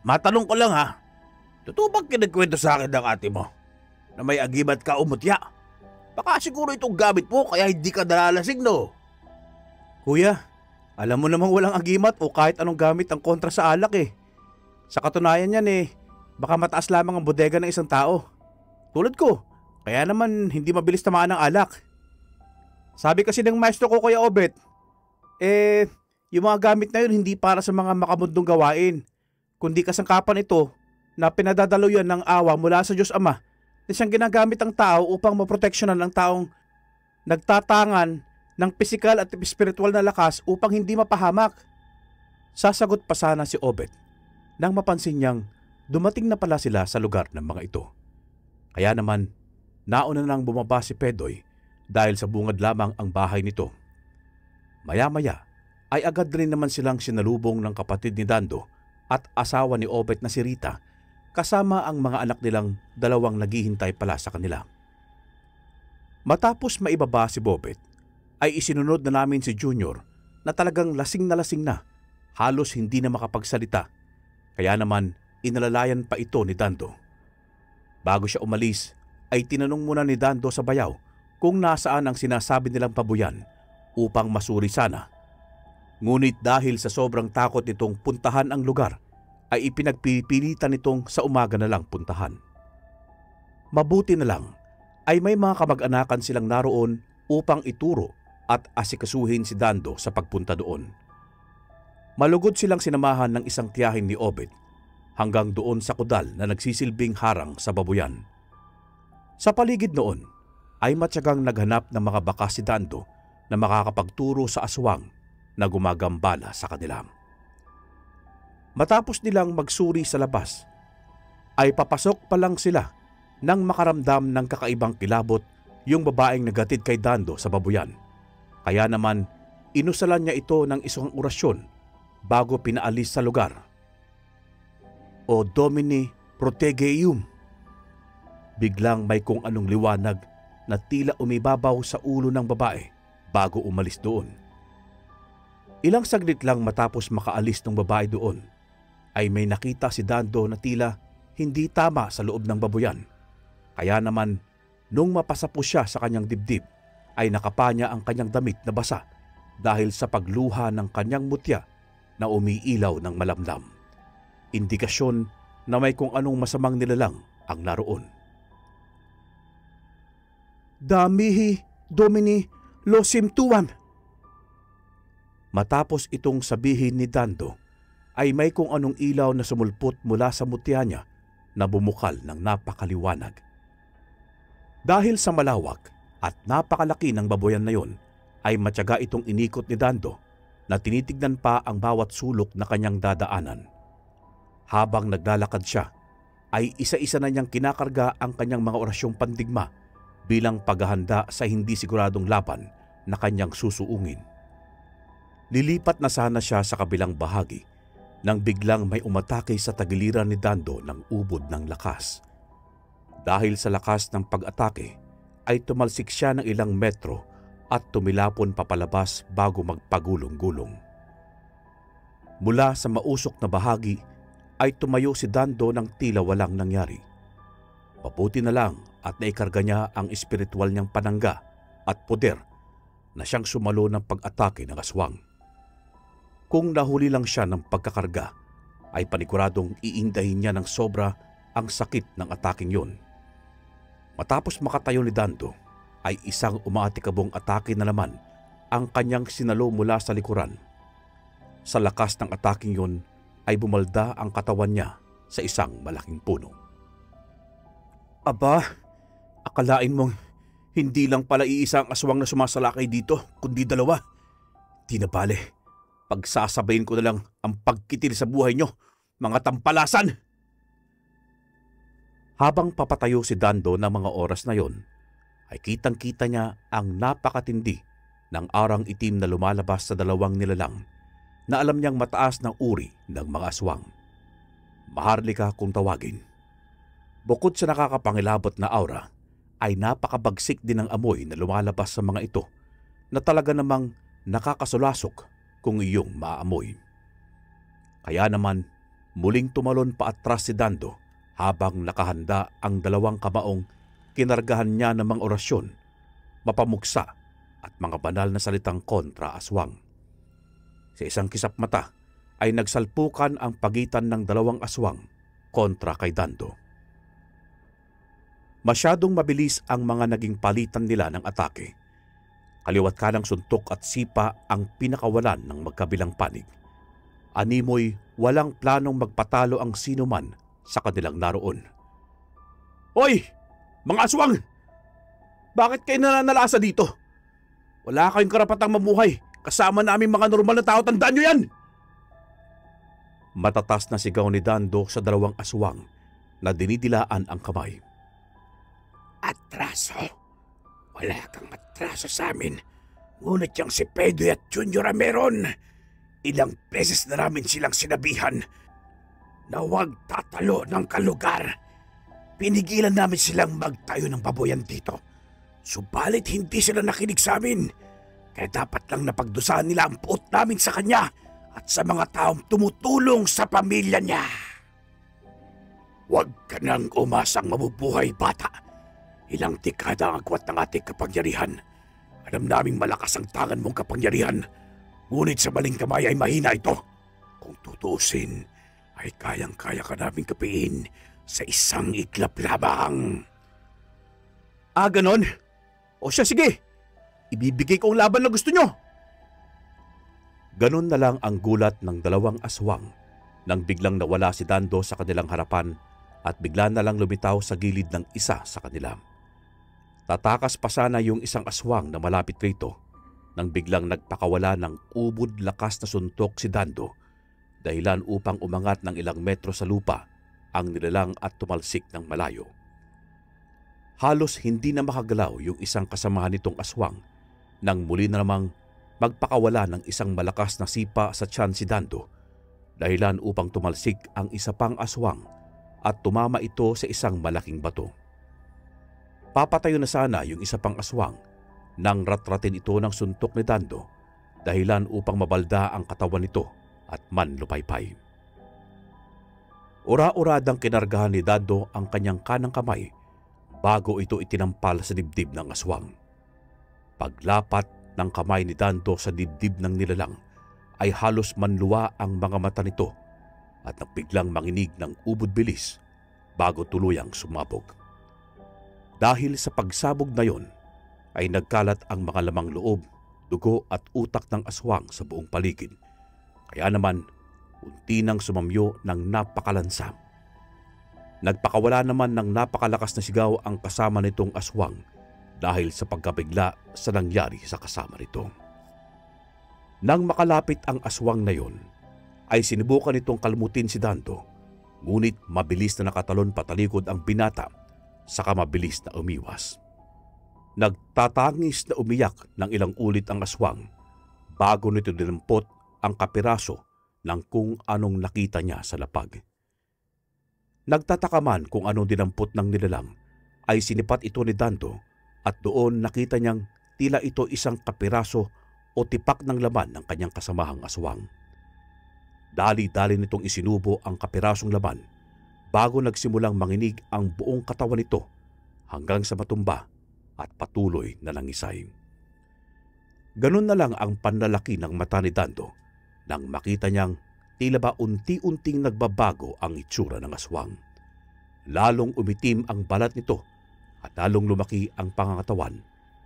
matanong ko lang ha. Totoo bang kinagkwento sa akin ng ate mo na may agimat ka umutya? Baka siguro itong gamit mo kaya hindi ka nalalasing no? Kuya, alam mo namang walang agimat o kahit anong gamit ang kontra sa alak eh. Sa katunayan yan eh, baka mataas lamang ang bodega ng isang tao. Tulad ko, kaya naman hindi mabilis tamaan ng alak. Sabi kasi ng maestro ko Kuya Obet, yung mga gamit na yun hindi para sa mga makamundong gawain, kundi kasangkapan ito na pinadadaluyan ng awa mula sa Diyos Ama na siyang ginagamit ang tao upang maproteksyonan ang taong nagtatangan ng pisikal at espiritual na lakas upang hindi mapahamak. Sasagot pa sana si Obet nang mapansin niyang dumating na pala sila sa lugar ng mga ito. Kaya naman, nauna nang bumaba si Pedoy dahil sa bungad lamang ang bahay nito. Maya-maya ay agad rin naman silang sinalubong ng kapatid ni Dando at asawa ni Obet na si Rita kasama ang mga anak nilang 2 naghihintay pala sa kanila. Matapos maibaba si Bobet, ay isinunod na namin si Junior na talagang lasing na, halos hindi na makapagsalita. Kaya naman inalalayan pa ito ni Dando. Bago siya umalis, ay tinanong muna ni Dando sa bayaw kung nasaan ang sinasabi nilang pabuyan upang masuri sana. Ngunit dahil sa sobrang takot nitong puntahan ang lugar, ay ipinagpipilitan nitong sa umaga na lang puntahan. Mabuti na lang ay may mga kamag-anakan silang naroon upang ituro at asikasuhin si Dando sa pagpunta doon. Malugod silang sinamahan ng isang tiyahin ni Obed hanggang doon sa kudal na nagsisilbing harang sa babuyan. Sa paligid noon ay matyagang naghanap ng mga baka si Dando na makakapagturo sa aswang na gumagambala sa kanila. Matapos nilang magsuri sa labas, ay papasok pa lang sila nang makaramdam ng kakaibang kilabot yung babaeng nagatid kay Dando sa babuyan. Kaya naman, inusalan niya ito ng isang orasyon bago pinaalis sa lugar. O Domini Protegeum. Biglang may kung anong liwanag na tila umibabaw sa ulo ng babae bago umalis doon. Ilang saglit lang matapos makaalis ng babae doon, ay may nakita si Dando na tila hindi tama sa loob ng babuyan. Kaya naman, nung mapasapos siya sa kanyang dibdib, ay nakapa niya ang kanyang damit na basa dahil sa pagluha ng kanyang mutya na umiilaw ng malamdam. Indikasyon na may kung anong masamang nilalang ang naroon. Damihi Domini Losim Tuam. Matapos itong sabihin ni Dando, ay may kung anong ilaw na sumulpot mula sa mutya niya na bumukal ng napakaliwanag. Dahil sa malawak at napakalaki ng baboyan na yon, ay matyaga itong inikot ni Dando na tinitignan pa ang bawat sulok na kanyang dadaanan. Habang naglalakad siya, ay isa-isa na niyang kinakarga ang kanyang mga orasyong pandigma bilang paghahanda sa hindi siguradong laban na kanyang susuungin. Lilipat na sana siya sa kabilang bahagi nang biglang may umatake sa tagiliran ni Dando ng ubod ng lakas. Dahil sa lakas ng pag-atake, ay tumalsik siya ng ilang metro at tumilapon papalabas bago magpagulong-gulong. Mula sa mausok na bahagi, ay tumayo si Dando ng tila walang nangyari. Mabuti na lang at naikarga niya ang espiritual niyang panangga at poder na siyang sumalo ng pag-atake ng aswang. Kung nahuli lang siya ng pagkakarga, ay paniguradong iindahin niya ng sobra ang sakit ng ataking yon. Matapos makatayo ni Dando, ay isang umaatikabong atake na naman ang kanyang sinalo mula sa likuran. Sa lakas ng ataking yon, ay bumalda ang katawan niya sa isang malaking puno. Aba, akalain mong Hindi lang pala iisang aswang na sumasalakay dito, kundi dalawa. Di na bale. Pagsasabayin ko na lang ang pagkitil sa buhay nyo, mga tampalasan! Habang papatayo si Dando ng mga oras na yon, ay kitang-kita niya ang napakatindi ng arang itim na lumalabas sa dalawang nilalang na alam niyang mataas ng uri ng mga aswang. Maharlika kung tawagin. Bukod sa nakakapangilabot na aura, ay napakabagsik din ang amoy na lumalabas sa mga ito na talaga namang nakakasulasok kung iyong maamoy. Kaya naman, muling tumalon pa atras si Dando habang nakahanda ang dalawang kamaong kinargahan niya ng mga orasyon, mapamuksa at mga banal na salitang kontra aswang. Sa isang kisap mata ay nagsalpukan ang pagitan ng dalawang aswang kontra kay Dando. Masyadong mabilis ang mga naging palitan nila ng atake. Kaliwat kanang suntok at sipa ang pinakawalan ng magkabilang panig. Animoy walang planong magpatalo ang sino man sa kanilang naroon. Hoy! Mga aswang! Bakit kayo nananalasa dito? Wala kayong karapatang mamuhay. Kasama namin mga normal na tao, tandaan nyo yan! Matatas na sigaw ni Dando sa dalawang aswang na dinidilaan ang kamay. Atraso? Wala kang atraso sa amin. Ngunit yung si Pedro at Junior ang meron. Ilang beses na namin silang sinabihan na huwag tatalo ng kalugar. Pinigilan namin silang magtayo ng baboyan dito. Subalit hindi sila nakinig sa amin. Kaya dapat lang napagdusahan nila ang puot namin sa kanya at sa mga taong tumutulong sa pamilya niya. Huwag ka nang umasang mabubuhay, bata. Ilang dekada ang agwat ng ating kapangyarihan. Alam naming malakas ang tangan mong kapangyarihan. Ngunit sa maling kamay ay mahina ito. Kung tutusin, ay kayang-kaya ka naming kapiin sa isang iglap lamang. Ganon? O siya, sige. Ibibigay ko ang laban na gusto nyo. Ganon na lang ang gulat ng dalawang aswang nang biglang nawala si Dando sa kanilang harapan at bigla na lang lumitaw sa gilid ng isa sa kanila. Tatakas pa sana yung isang aswang na malapit rito nang biglang nagpakawala ng ubod lakas na suntok si Dando, dahilan upang umangat ng ilang metro sa lupa ang nilalang at tumalsik ng malayo. Halos hindi na makagalaw yung isang kasamahan nitong aswang nang muli na namang magpakawala ng isang malakas na sipa sa tiyan si Dando, dahilan upang tumalsik ang isa pang aswang at tumama ito sa isang malaking bato. Papatayo na sana yung isa pang aswang nang ratratin ito ng suntok ni Dando, dahilan upang mabalda ang katawan nito at manlupaypay. Ura-uradang kinargahan ni Dando ang kanyang kanang kamay bago ito itinampal sa dibdib ng aswang. Paglapat ng kamay ni Dando sa dibdib ng nilalang ay halos manluwa ang mga mata nito at nagbiglang manginig ng ubod bilis bago tuluyang sumabog. Dahil sa pagsabog na yon, ay nagkalat ang mga lamang loob, dugo at utak ng aswang sa buong paligid. Kaya naman, unti nang sumamyo ng napakalansa. Nagpakawala naman ng napakalakas na sigaw ang kasama nitong aswang dahil sa pagkabigla sa nangyari sa kasama nito. Nang makalapit ang aswang na yon, ay sinubukan nitong kalmutin si Dando, ngunit mabilis na nakatalon patalikod ang binata saka mabilis na umiwas. Nagtatangis na umiyak ng ilang ulit ang aswang bago nito dinampot ang kapiraso ng kung anong nakita niya sa lapag. Nagtataka man kung anong dinampot ng nilalang ay sinipat ito ni Dando at doon nakita niyang tila ito isang kapiraso o tipak ng laman ng kanyang kasamahang aswang. Dali-dali nitong isinubo ang kapirasong laman bago nagsimulang manginig ang buong katawan nito hanggang sa matumba at patuloy na nangisay. Ganun na lang ang panlalaki ng mata ni Dando nang makita niyang tila ba unti-unting nagbabago ang itsura ng aswang. Lalong umitim ang balat nito at lalong lumaki ang pangangatawan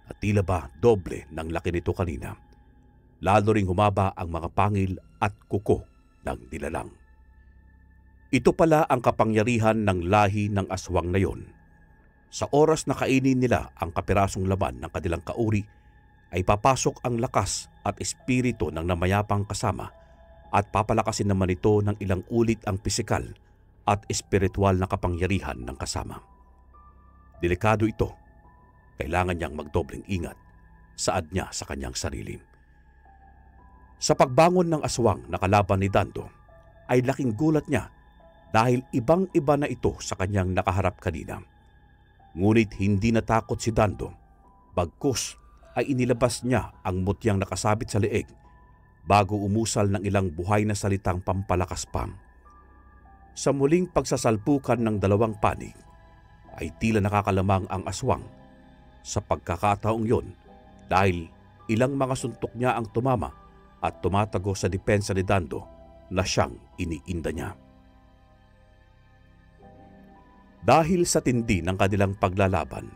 at tila ba doble ng laki nito kanina. Lalo ring humaba ang mga pangil at kuko ng nilalang. Ito pala ang kapangyarihan ng lahi ng aswang na yon. Sa oras na kainin nila ang kapirasong laman ng kanilang kauri, ay papasok ang lakas at espiritu ng namayapang kasama at papalakasin naman ito ng ilang ulit ang pisikal at espiritual na kapangyarihan ng kasama. Delikado ito. Kailangan niyang magdobleng ingat. Saad niya sa kanyang sarili. Sa pagbangon ng aswang na kalaban ni Dando, ay laking gulat niya dahil ibang-iba na ito sa kanyang nakaharap kanina. Ngunit hindi natakot si Dando, bagkus ay inilabas niya ang mutyang nakasabit sa leeg bago umusal ng ilang buhay na salitang pampalakas pa. Sa muling pagsasalpukan ng dalawang panig, ay tila nakakalamang ang aswang sa pagkakataong yon dahil ilang mga suntok niya ang tumama at tumatago sa depensa ni Dando na siyang iniinda niya. Dahil sa tindi ng kanilang paglalaban,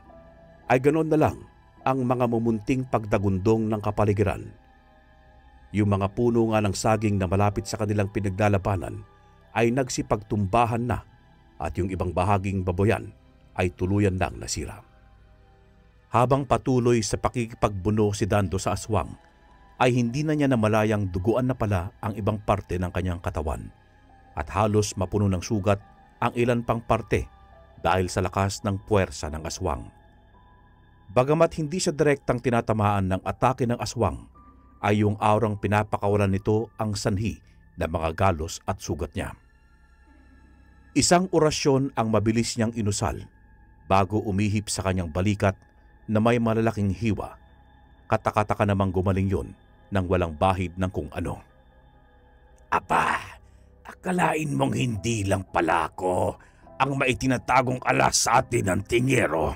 ay ganoon na lang ang mga mumunting pagdagundong ng kapaligiran. Yung mga puno nga ng saging na malapit sa kanilang pinaglalabanan ay nagsipagtumbahan na at yung ibang bahaging baboyan ay tuluyan lang nasira. Habang patuloy sa pakikipagbuno si Dando sa aswang, ay hindi na niya namalayang duguan na pala ang ibang parte ng kanyang katawan at halos mapuno ng sugat ang ilan pang parte dahil sa lakas ng puwersa ng aswang. Bagamat hindi siya direktang tinatamaan ng atake ng aswang, ay yung aurang pinapakawalan nito ang sanhi ng mga galos at sugat niya. Isang orasyon ang mabilis niyang inusal bago umihip sa kanyang balikat na may malalaking hiwa. Katakataka namang gumaling yon nang walang bahid ng kung ano. Aba, akalain mong hindi lang pala ako ang maitinatagong alas sa atin ng tingero.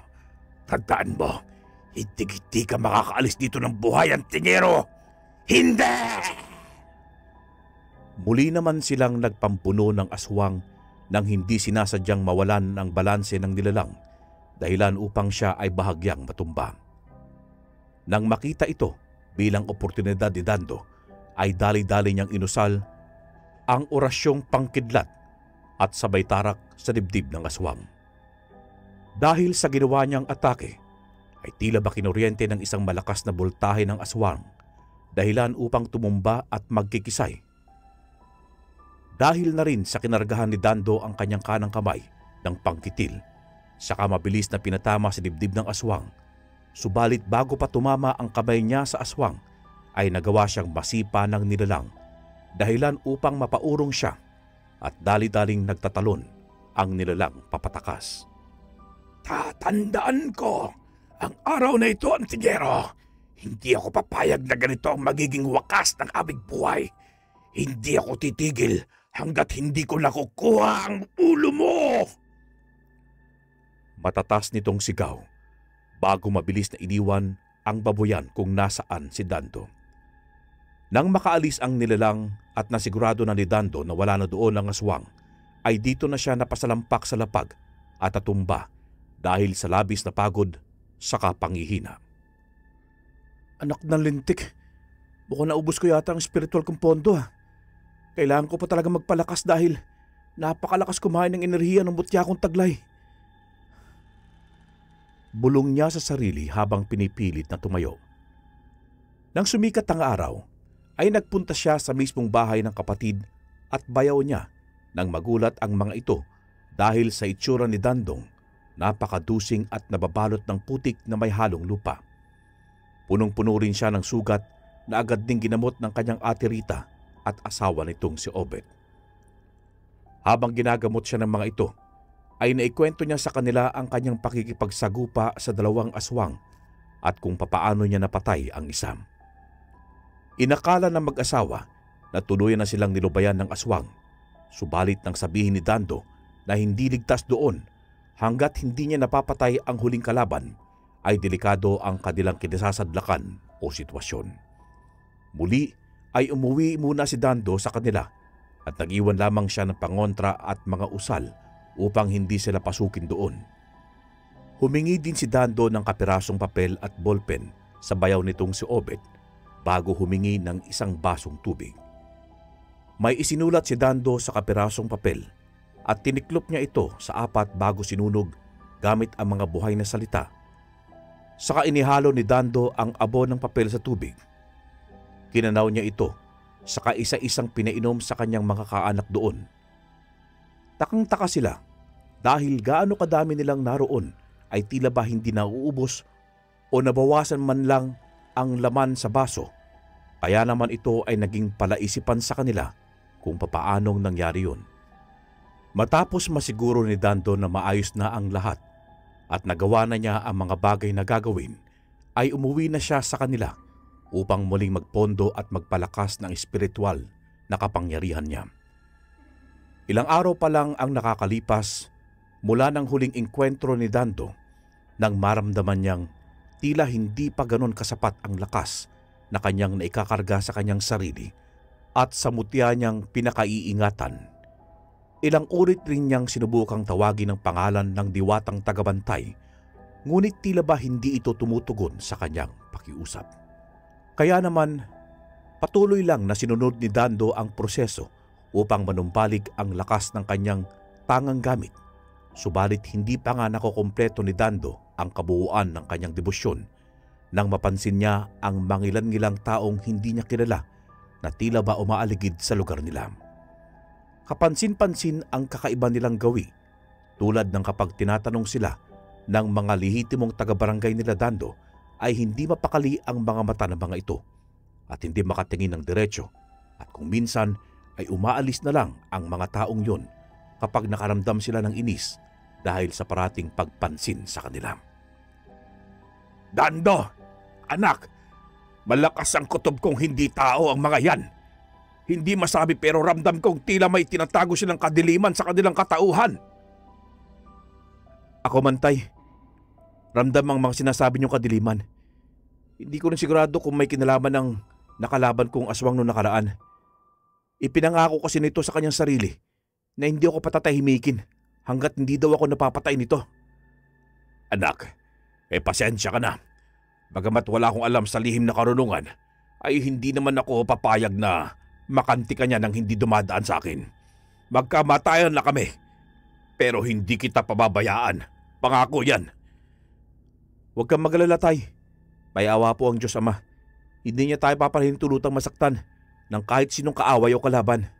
Tandaan mo, hindi ka makakaalis dito ng buhay ang tingero. Hindi! Muli naman silang nagpampuno ng aswang nang hindi sinasadyang mawalan ng balanse ng nilalang dahilan upang siya ay bahagyang matumba. Nang makita ito bilang oportunidad ni Dando, ay dali-dali niyang inusal ang orasyong pangkidlat at sabay tarak sa dibdib ng aswang. Dahil sa ginawa niyang atake, ay tila ba kinuryente ng isang malakas na boltahe ng aswang, dahilan upang tumumba at magkikisay. Dahil na rin sa kinargahan ni Dando ang kanyang kanang kamay ng pangkitil, saka mabilis na pinatama sa dibdib ng aswang, subalit bago pa tumama ang kamay niya sa aswang, ay nagawa siyang masipa ng nilalang, dahilan upang mapaurong siya at dali-daling nagtatalon ang nilalang papatakas. Tatandaan ko ang araw na ito, Antingero. Hindi ako papayag na ganito ang magiging wakas ng aming buhay. Hindi ako titigil hanggat hindi ko nakukuha ang ulo mo! Matatas nitong sigaw bago mabilis na iniwan ang baboyan kung nasaan si Dando. Nang makaalis ang nilalang at nasigurado na ni Dando na wala na doon ang aswang, ay dito na siya napasalampak sa lapag at natumba dahil sa labis na pagod saka pangihina. Anak ng lintik, mukhang naubos ko yata ang spiritual kong pondo. Kailangan ko pa talaga magpalakas dahil napakalakas kumain ng enerhiya ng mutya kong taglay. Bulong niya sa sarili habang pinipilit na tumayo. Nang sumikat ang araw, ay nagpunta siya sa mismong bahay ng kapatid at bayaw niya nang magulat ang mga ito dahil sa itsura ni Dandong, napakadusing at nababalot ng putik na may halong lupa. Punong-puno rin siya ng sugat na agad ding ginamot ng kanyang ate Rita at asawa nitong si Obed. Habang ginagamot siya ng mga ito, ay naikwento niya sa kanila ang kanyang pakikipagsagupa sa dalawang aswang at kung papaano niya napatay ang isa. Inakala ng mag-asawa na tuluyan na silang nilubayan ng aswang, subalit nang sabihin ni Dando na hindi ligtas doon hanggat hindi niya napapatay ang huling kalaban, ay delikado ang kanilang kinasasadlakan o sitwasyon. Muli ay umuwi muna si Dando sa kanila at nag-iwan lamang siya ng pangontra at mga usal upang hindi sila pasukin doon. Humingi din si Dando ng kapirasong papel at ballpen sa bayaw nitong si Obed bago humingi ng isang basong tubig. May isinulat si Dando sa kapirasong papel at tiniklop niya ito sa apat bago sinunog gamit ang mga buhay na salita. Saka inihalo ni Dando ang abo ng papel sa tubig. Kinanaw niya ito, saka isa-isang pinainom sa kanyang mga kaanak doon. Takang-taka sila dahil gaano kadami nilang naroon ay tila ba hindi nauubos o nabawasan man lang ang laman sa baso. Kaya naman ito ay naging palaisipan sa kanila kung papaanong nangyari yun. Matapos masiguro ni Dando na maayos na ang lahat at nagawa na niya ang mga bagay na gagawin, ay umuwi na siya sa kanila upang muling magpondo at magpalakas ng espiritual na kapangyarihan niya. Ilang araw pa lang ang nakakalipas mula ng huling engkwentro ni Dando nang maramdaman niyang tila hindi pa ganon kasapat ang lakas na kanyang naikakarga sa kanyang sarili at sa mutya niyang pinakaiingatan. Ilang ulit rin niyang sinubukang tawagin ang pangalan ng diwatang tagabantay, ngunit tila ba hindi ito tumutugon sa kanyang pakiusap. Kaya naman, patuloy lang na sinunod ni Dando ang proseso upang manumbalik ang lakas ng kanyang tangang gamit. Subalit hindi pa nga nakukumpleto ni Dando ang kabuuan ng kanyang debosyon nang mapansin niya ang mangilan-ngilang taong hindi niya kilala na tila ba umaaligid sa lugar nila. Kapansin-pansin ang kakaiba nilang gawi, tulad ng kapag tinatanong sila ng mga lehitimong taga-barangay nila Dando ay hindi mapakali ang mga mata ng mga ito at hindi makatingin ng diretsyo, at kung minsan ay umaalis na lang ang mga taong yun kapag nakaramdam sila ng inis dahil sa parating pagpansin sa kanila. Dando, anak, malakas ang kutob kong hindi tao ang mga yan. Hindi masabi pero ramdam kong tila may tinatago silang kadiliman sa kanilang katauhan. Ako mantay, ramdam ang mga sinasabi niyong kadiliman. Hindi ko rin sigurado kung may kinalaman ng nakalaban kong aswang noong nakaraan. Ipinangako kasi nito sa kanyang sarili na hindi ako patatahimikin hanggat hindi daw ako napapatay nito. Anak, pasensya ka na. Bagamat wala akong alam sa lihim na karunungan, ay hindi naman ako papayag na makanti ka niya nang hindi dumadaan sa akin. Magkamatayan na kami, pero hindi kita pababayaan. Pangako yan. Huwag kang magalala, tay. May awa po ang Diyos Ama. Hindi niya tayo papahintulutang masaktan ng kahit sinong kaaway o kalaban.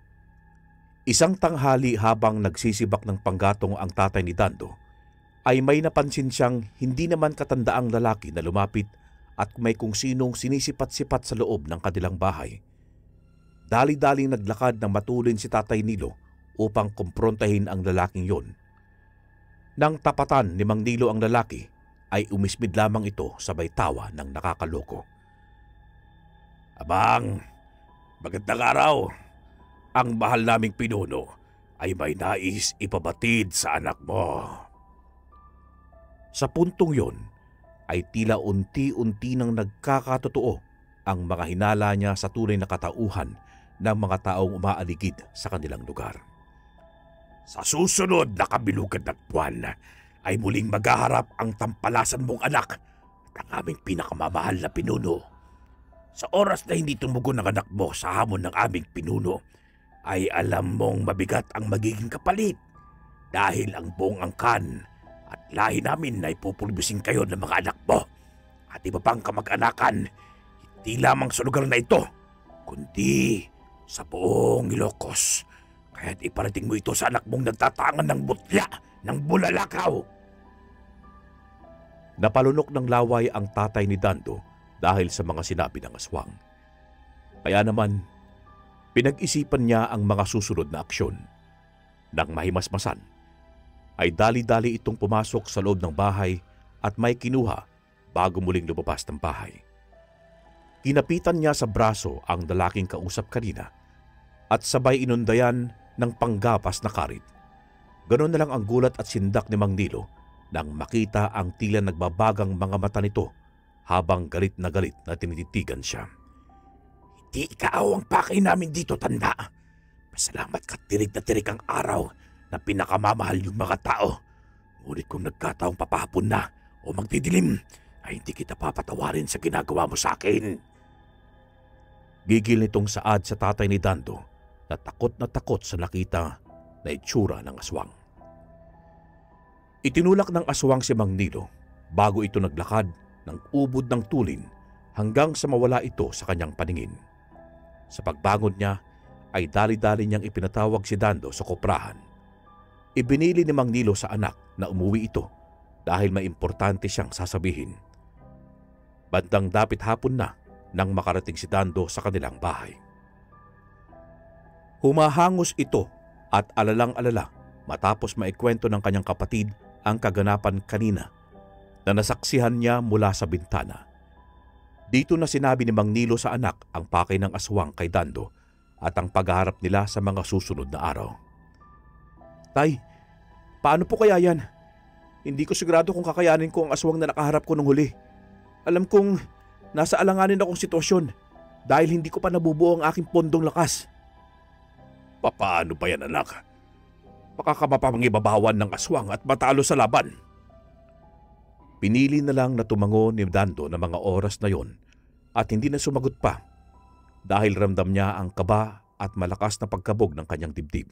Isang tanghali habang nagsisibak ng panggatong ang tatay ni Dando, ay may napansin siyang hindi naman katandaang lalaki na lumapit at may kung sinong sinisipat-sipat sa loob ng kanilang bahay. Dali-daling naglakad ng matulin si Tatay Nilo upang kumprontahin ang lalaking yon. Nang tapatan ni Mang Nilo ang lalaki, ay umismid lamang ito sabay tawa ng nakakaloko. Abang, magandang araw. Ang mahal naming pinuno ay may nais ipabatid sa anak mo. Sa puntong yon, ay tila unti-unti nang nagkakatotoo ang mga hinala niya sa tunay na katauhan ng mga taong umaaligid sa kanilang lugar. Sa susunod na kabilugad ng buwan ay muling maghaharap ang tampalasan mong anak at ang aming pinakamamahal na pinuno. Sa oras na hindi tumugon ang anak mo sa hamon ng aming pinuno, ay alam mong mabigat ang magiging kapalit dahil ang buong angkan at lahi namin ay pupulbusin kayo ng mga anak mo at iba pang kamag-anakan, hindi lamang sa lugar na ito, kundi sa buong Ilocos. Kaya't iparating mo ito sa anak mong nagtatangan ng butya ng bulalakaw. Napalunok ng laway ang tatay ni Dando dahil sa mga sinabi ng aswang. Kaya naman, pinag-isipan niya ang mga susunod na aksyon. Nang mahimasmasan, ay dali-dali itong pumasok sa loob ng bahay at may kinuha bago muling lumabas ng bahay. Kinapitan niya sa braso ang lalaking kausap kanina at sabay inundayan ng panggapas na karit. Ganon na lang ang gulat at sindak ni Mang Nilo nang makita ang tila nagbabagang mga mata nito habang galit na tinititigan siya. Hindi ikaaw ang pakay namin dito, tanda. Pasalamat ka, tirik na tirik ang araw na pinakamamahal yung mga tao. Ngunit kung nagkataong papahapon na o magdidilim, ay hindi kita papatawarin sa ginagawa mo sa akin. Gigil nitong saad sa tatay ni Dando na takot sa nakita na itsura ng aswang. Itinulak ng aswang si Mang Nilo bago ito naglakad ng ubod ng tulin hanggang sa mawala ito sa kanyang paningin. Sa pagbangon niya ay dali-dali niyang ipinatawag si Dando sa koprahan. Ibinili ni Mang Nilo sa anak na umuwi ito dahil may importante siyang sasabihin. Bandang dapit hapon na nang makarating si Dando sa kanilang bahay. Humahangos ito at alalang-alala matapos maikwento ng kanyang kapatid ang kaganapan kanina na nasaksihan niya mula sa bintana. Dito na sinabi ni Mang Nilo sa anak ang pakay ng aswang kay Dando at ang paghaharap nila sa mga susunod na araw. Tay, paano po kaya yan? Hindi ko sigurado kung kakayanin ko ang aswang na nakaharap ko nung huli. Alam kong nasa alanganin akong sitwasyon dahil hindi ko pa nabubuo ang aking pondong lakas. Paano pa yan, anak? Baka ka mapangibabawan ng aswang at matalo sa laban. Pinili na lang na tumango ni Dando ng mga oras na yon at hindi na sumagot pa dahil ramdam niya ang kaba at malakas na pagkabog ng kanyang dibdib.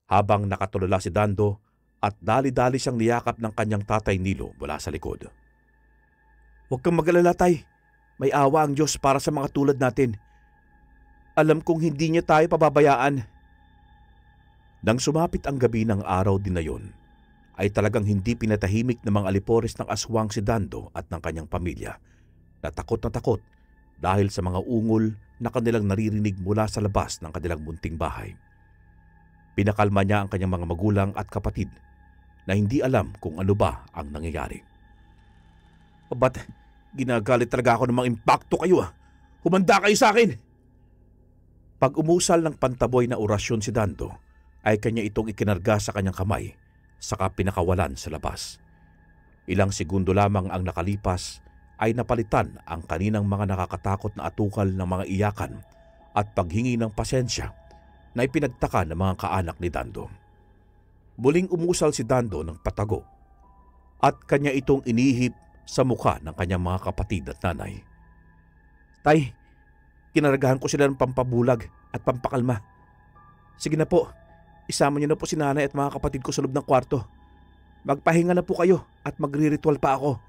Habang nakatulala si Dando at dali-dali siyang niyakap ng kanyang tatay Nilo mula sa likod. Huwag kang mag-alala, tay. May awa ang Diyos para sa mga tulad natin. Alam kong hindi niya tayo pababayaan. Nang sumapit ang gabi ng araw din na yon, ay talagang hindi pinatahimik ng mga alipores ng aswang si Dando at ng kanyang pamilya na takot dahil sa mga ungol na kanilang naririnig mula sa labas ng kanilang munting bahay. Pinakalma niya ang kanyang mga magulang at kapatid na hindi alam kung ano ba ang nangyayari. Ba't ginagalit talaga ako ng mga impakto kayo? Humanda kayo sa akin! Pag umusal ng pantaboy na orasyon si Dando, ay kanya itong ikinarga sa kanyang kamay saka pinakawalan sa labas. Ilang segundo lamang ang nakalipas ay napalitan ang kaninang mga nakakatakot na atukal ng mga iyakan at paghingi ng pasensya na ipinagtaka ng mga kaanak ni Dando. Muling umusal si Dando ng patago at kanya itong inihip sa mukha ng kanyang mga kapatid at nanay. Tay, kinaragahan ko sila ng pampabulag at pampakalma. Sige na po, isama niyo na po si nanay at mga kapatid ko sa loob ng kwarto. Magpahinga na po kayo at magre-ritual pa ako.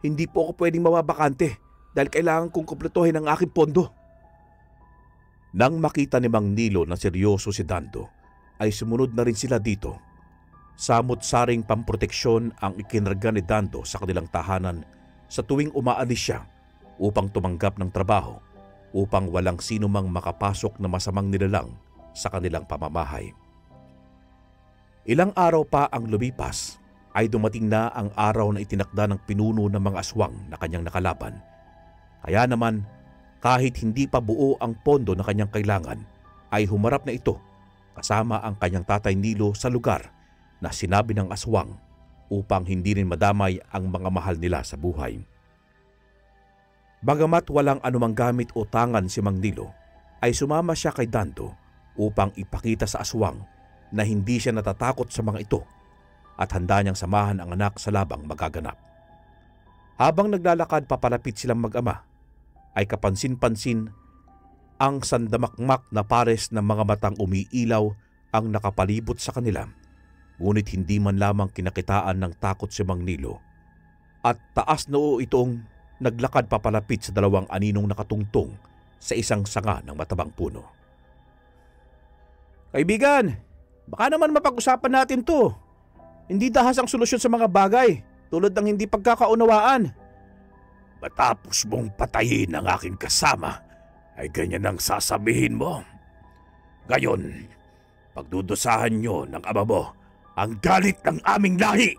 Hindi po ako pwedeng mawabakante dahil kailangan kong kumpletuhin ang aking pondo. Nang makita ni Mang Nilo na seryoso si Dando, ay sumunod na rin sila dito. Samot-saring pamproteksyon ang ikinarga ni Dando sa kanilang tahanan sa tuwing umaalis siya upang tumanggap ng trabaho upang walang sino mang makapasok na masamang nilalang sa kanilang pamamahay. Ilang araw pa ang lumipas ay dumating na ang araw na itinakda ng pinuno ng mga aswang na kanyang nakalaban. Kaya naman, kahit hindi pa buo ang pondo na kanyang kailangan, ay humarap na ito kasama ang kanyang tatay Nilo sa lugar na sinabi ng aswang upang hindi rin madamay ang mga mahal nila sa buhay. Bagamat walang anumang gamit o tangan si Mang Nilo, ay sumama siya kay Dando upang ipakita sa aswang na hindi siya natatakot sa mga ito at handa niyang samahan ang anak sa labang magaganap. Habang naglalakad papalapit silang mag-ama, ay kapansin-pansin ang sandamakmak na pares ng mga matang umiilaw ang nakapalibot sa kanila, ngunit hindi man lamang kinakitaan ng takot si Mang Nilo at taas noo itong naglakad papalapit sa dalawang aninong nakatungtong sa isang sanga ng matabang puno. Kaibigan, baka naman mapag-usapan natin to. Hindi dahas ang solusyon sa mga bagay, tulad ng hindi pagkakaunawaan. Matapos mong patayin ang aking kasama, ay ganyan ang sasabihin mo. Gayon, pagdudusahan nyo ng ama mo ang galit ng aming lahi.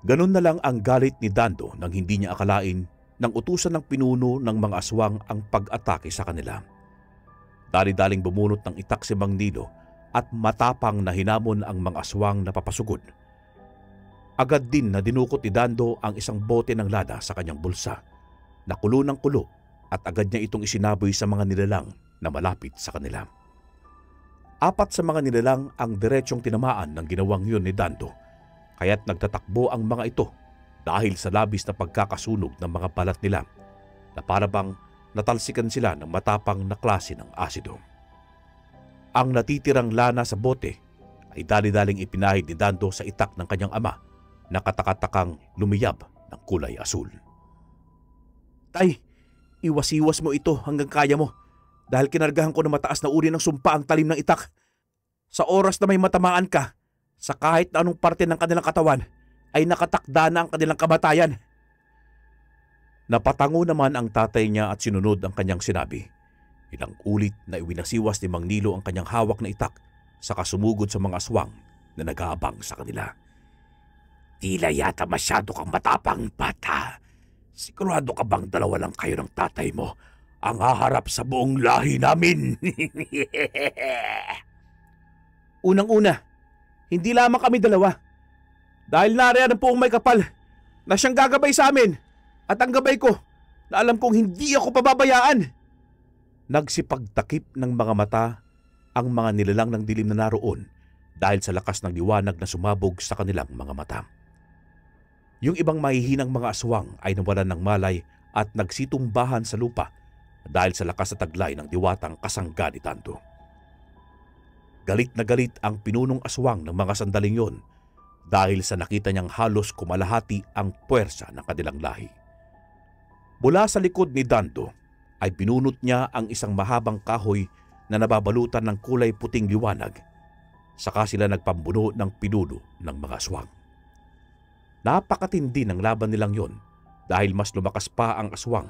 Ganun na lang ang galit ni Dando nang hindi niya akalain nang utusan ng pinuno ng mga aswang ang pag-atake sa kanila. Dali-daling bumunot ng itak si Mang Nilo at matapang na hinamon ang mga aswang na papasugod. Agad din na dinukot ni Dando ang isang bote ng lada sa kanyang bulsa, na kulo ng kulo at agad niya itong isinaboy sa mga nilalang na malapit sa kanila. 4 sa mga nilalang ang diretsyong tinamaan ng ginawang yun ni Dando, kaya't nagtatakbo ang mga ito dahil sa labis na pagkakasunog ng mga balat nila na parabang natalsikan sila ng matapang na klase ng asido. Ang natitirang lana sa bote ay dali-daling ipinahid ni Dando sa itak ng kanyang ama na katakatakang lumiyab ng kulay asul. Tay, iwas-iwas mo ito hanggang kaya mo dahil kinargahan ko na mataas na uri ng sumpa ang talim ng itak. Sa oras na may matamaan ka, sa kahit na anong parte ng kanilang katawan, ay nakatakda na ang kanilang kamatayan. Napatango naman ang tatay niya at sinunod ang kanyang sinabi. Ilang ulit na iwinasiwas ni Mang Nilo ang kanyang hawak na itak sa kasumugod sa mga aswang na nag-aabang sa kanila. Tila yata masyado kang matapang, bata. Sigurado ka bang dalawa lang kayo ng tatay mo ang haharap sa buong lahi namin? Unang-una, hindi lamang kami dalawa. Dahil nariyan ang poong may kapal na siyang gagabay sa amin at ang gabay ko na alam kong hindi ako pababayaan. Nagsipagtakip ng mga mata ang mga nilalang ng dilim na naroon dahil sa lakas ng liwanag na sumabog sa kanilang mga mata. Yung ibang mahihinang mga aswang ay nawalan ng malay at nagsitumbahan sa lupa dahil sa lakas at taglay ng diwatang kasangga ni Dando. Galit na galit ang pinunong aswang ng mga sandaling yon dahil sa nakita niyang halos kumalahati ang puwersa ng kanilang lahi. Mula sa likod ni Dando ay binunot niya ang isang mahabang kahoy na nababalutan ng kulay puting liwanag. Saka sila nagpambuno ng pinuno ng mga aswang. Napakatindi ng laban nilang yon dahil mas lumakas pa ang aswang.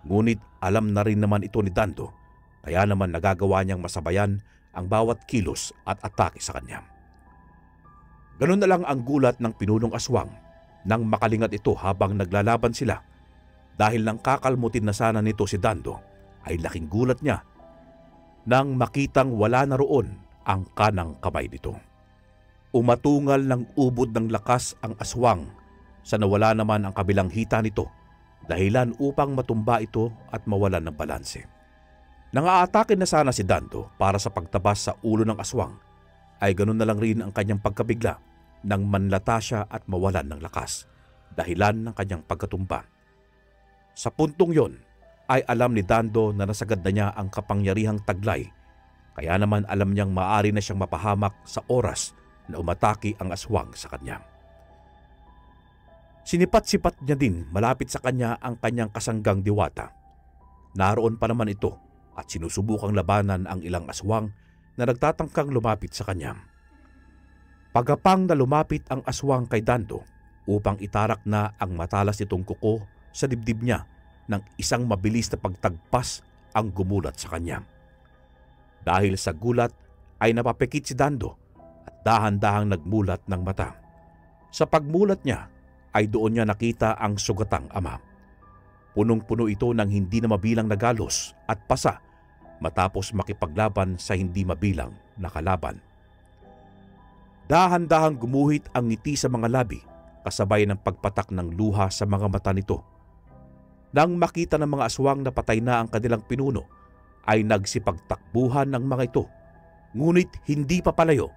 Ngunit alam na rin naman ito ni Dando, kaya naman nagagawa niyang masabayan ang bawat kilos at atake sa kanya. Ganun na lang ang gulat ng pinunong aswang nang makalingat ito habang naglalaban sila. Dahil nang kakalmutin na sana nito si Dando, ay laking gulat niya nang makitang wala na roon ang kanang kamay nito. Umatungal ng ubod ng lakas ang aswang sa nawala naman ang kabilang hita nito, dahilan upang matumba ito at mawalan ng balanse. Nang-aatake na sana si Dando para sa pagtabas sa ulo ng aswang, ay ganun na lang rin ang kanyang pagkabigla nang manlata siya at mawalan ng lakas, dahilan ng kanyang pagkatumba. Sa puntong yon, ay alam ni Dando na nasagad na niya ang kapangyarihang taglay, kaya naman alam niyang maaari na siyang mapahamak sa oras na umatake ang aswang sa kanya. Sinipat-sipat niya din malapit sa kanya ang kanyang kasanggang diwata. Naroon pa naman ito at sinusubukang labanan ang ilang aswang na nagtatangkang lumapit sa kanya. Pagapang na lumapit ang aswang kay Dando upang itarak na ang matalas nitong kuko sa dibdib niya ng isang mabilis na pagtagpas ang gumulat sa kanya. Dahil sa gulat ay napapikit si Dando at dahan-dahang nagmulat ng mata. Sa pagmulat niya ay doon niya nakita ang sugatang ama. Punong-puno ito ng hindi na mabilang na galos at pasa matapos makipaglaban sa hindi mabilang na kalaban. Dahan-dahang gumuhit ang ngiti sa mga labi kasabay ng pagpatak ng luha sa mga mata nito. Nang makita ng mga aswang na patay na ang kanilang pinuno, ay nagsipagtakbuhan ng mga ito, ngunit hindi papalayo,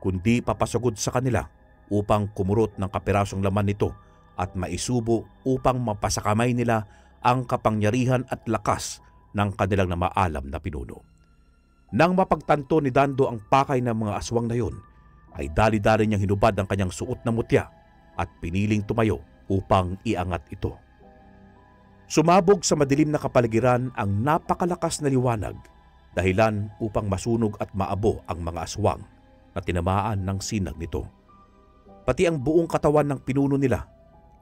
kundi papasugod sa kanila upang kumurot ng kapirasong laman nito at maisubo upang mapasakamay nila ang kapangyarihan at lakas ng kanilang namaalam na pinuno. Nang mapagtanto ni Dando ang pakay ng mga aswang na yun, ay dali-dali niyang hinubad ang kanyang suot na mutya at piniling tumayo upang iangat ito. Sumabog sa madilim na kapaligiran ang napakalakas na liwanag, dahilan upang masunog at maabo ang mga aswang na tinamaan ng sinag nito. Pati ang buong katawan ng pinuno nila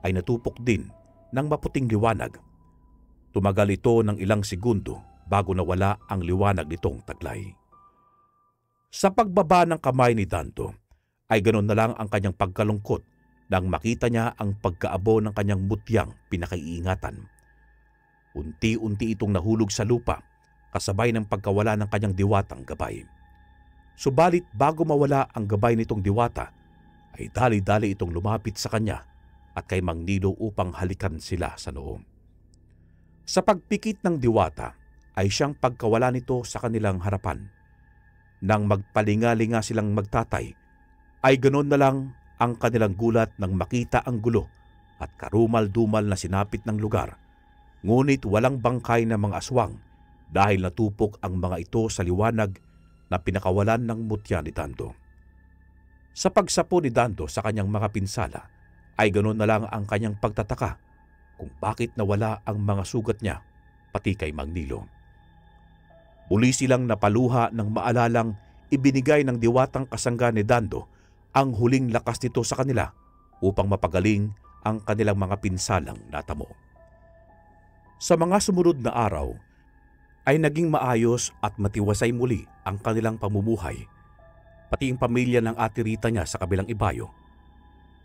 ay natupok din ng maputing liwanag. Tumagal ito ng ilang segundo bago nawala ang liwanag nitong taglay. Sa pagbaba ng kamay ni Dando, ay ganon na lang ang kanyang pagkalungkot nang makita niya ang pagkaabo ng kanyang mutyang pinakaiingatan. Unti-unti itong nahulog sa lupa kasabay ng pagkawala ng kanyang diwatang gabay. Subalit bago mawala ang gabay nitong diwata, ay dali-dali itong lumapit sa kanya at kay Mang Nilo upang halikan sila sa noo. Sa pagpikit ng diwata ay siyang pagkawala nito sa kanilang harapan. Nang magpalinga-linga silang magtatay, ay ganon na lang ang kanilang gulat nang makita ang gulo at karumal-dumal na sinapit ng lugar. Ngunit walang bangkay ng mga aswang dahil natupok ang mga ito sa liwanag na pinakawalan ng mutya ni Dando. Sa pagsapo ni Dando sa kanyang mga pinsala, ay ganoon na lang ang kanyang pagtataka kung bakit nawala ang mga sugat niya, pati kay Mang Nilo. Muli silang napaluha ng maalalang ibinigay ng diwatang kasangga ni Dando ang huling lakas nito sa kanila upang mapagaling ang kanilang mga pinsalang natamo. Sa mga sumunod na araw, ay naging maayos at matiwasay muli ang kanilang pamumuhay, pati ang pamilya ng Ate Rita niya sa kabilang ibayo.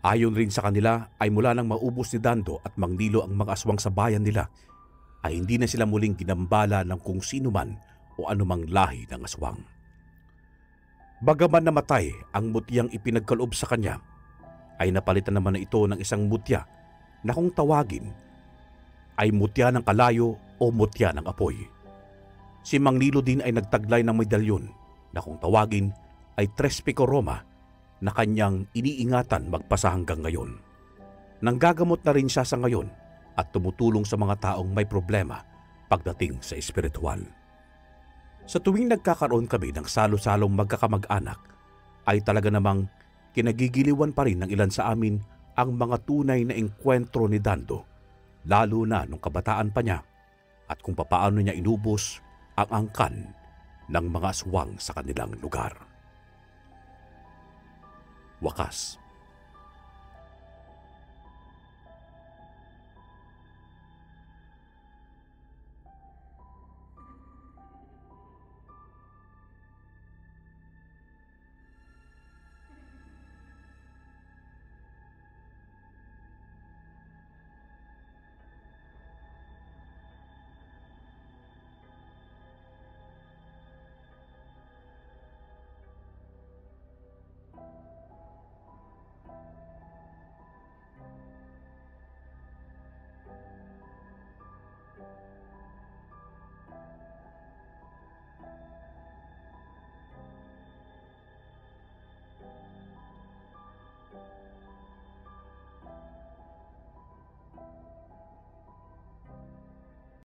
Ayon rin sa kanila ay mula nang maubos ni Dando at Mang Nilo ang mga aswang sa bayan nila, ay hindi na sila muling ginambala ng kung sino man o anumang lahi ng aswang. Bagaman namatay ang mutyang ipinagkaloob sa kanya, ay napalitan naman na ito ng isang mutya na kung tawagin ay mutya ng kalayo o mutya ng apoy. Si Mang Nilo din ay nagtaglay ng medalyon na kung tawagin ay Tres Pico Roma na kanyang iniingatan magpasa hanggang ngayon. Nanggagamot na rin siya sa ngayon at tumutulong sa mga taong may problema pagdating sa espiritual. Sa tuwing nagkakaroon kami ng salo-salong magkakamag-anak, ay talaga namang kinagigiliwan pa rin ng ilan sa amin ang mga tunay na engkwentro ni Dando, lalo na nung kabataan pa niya at kung papaano niya inubos ang angkan ng mga aswang sa kanilang lugar. Wakas.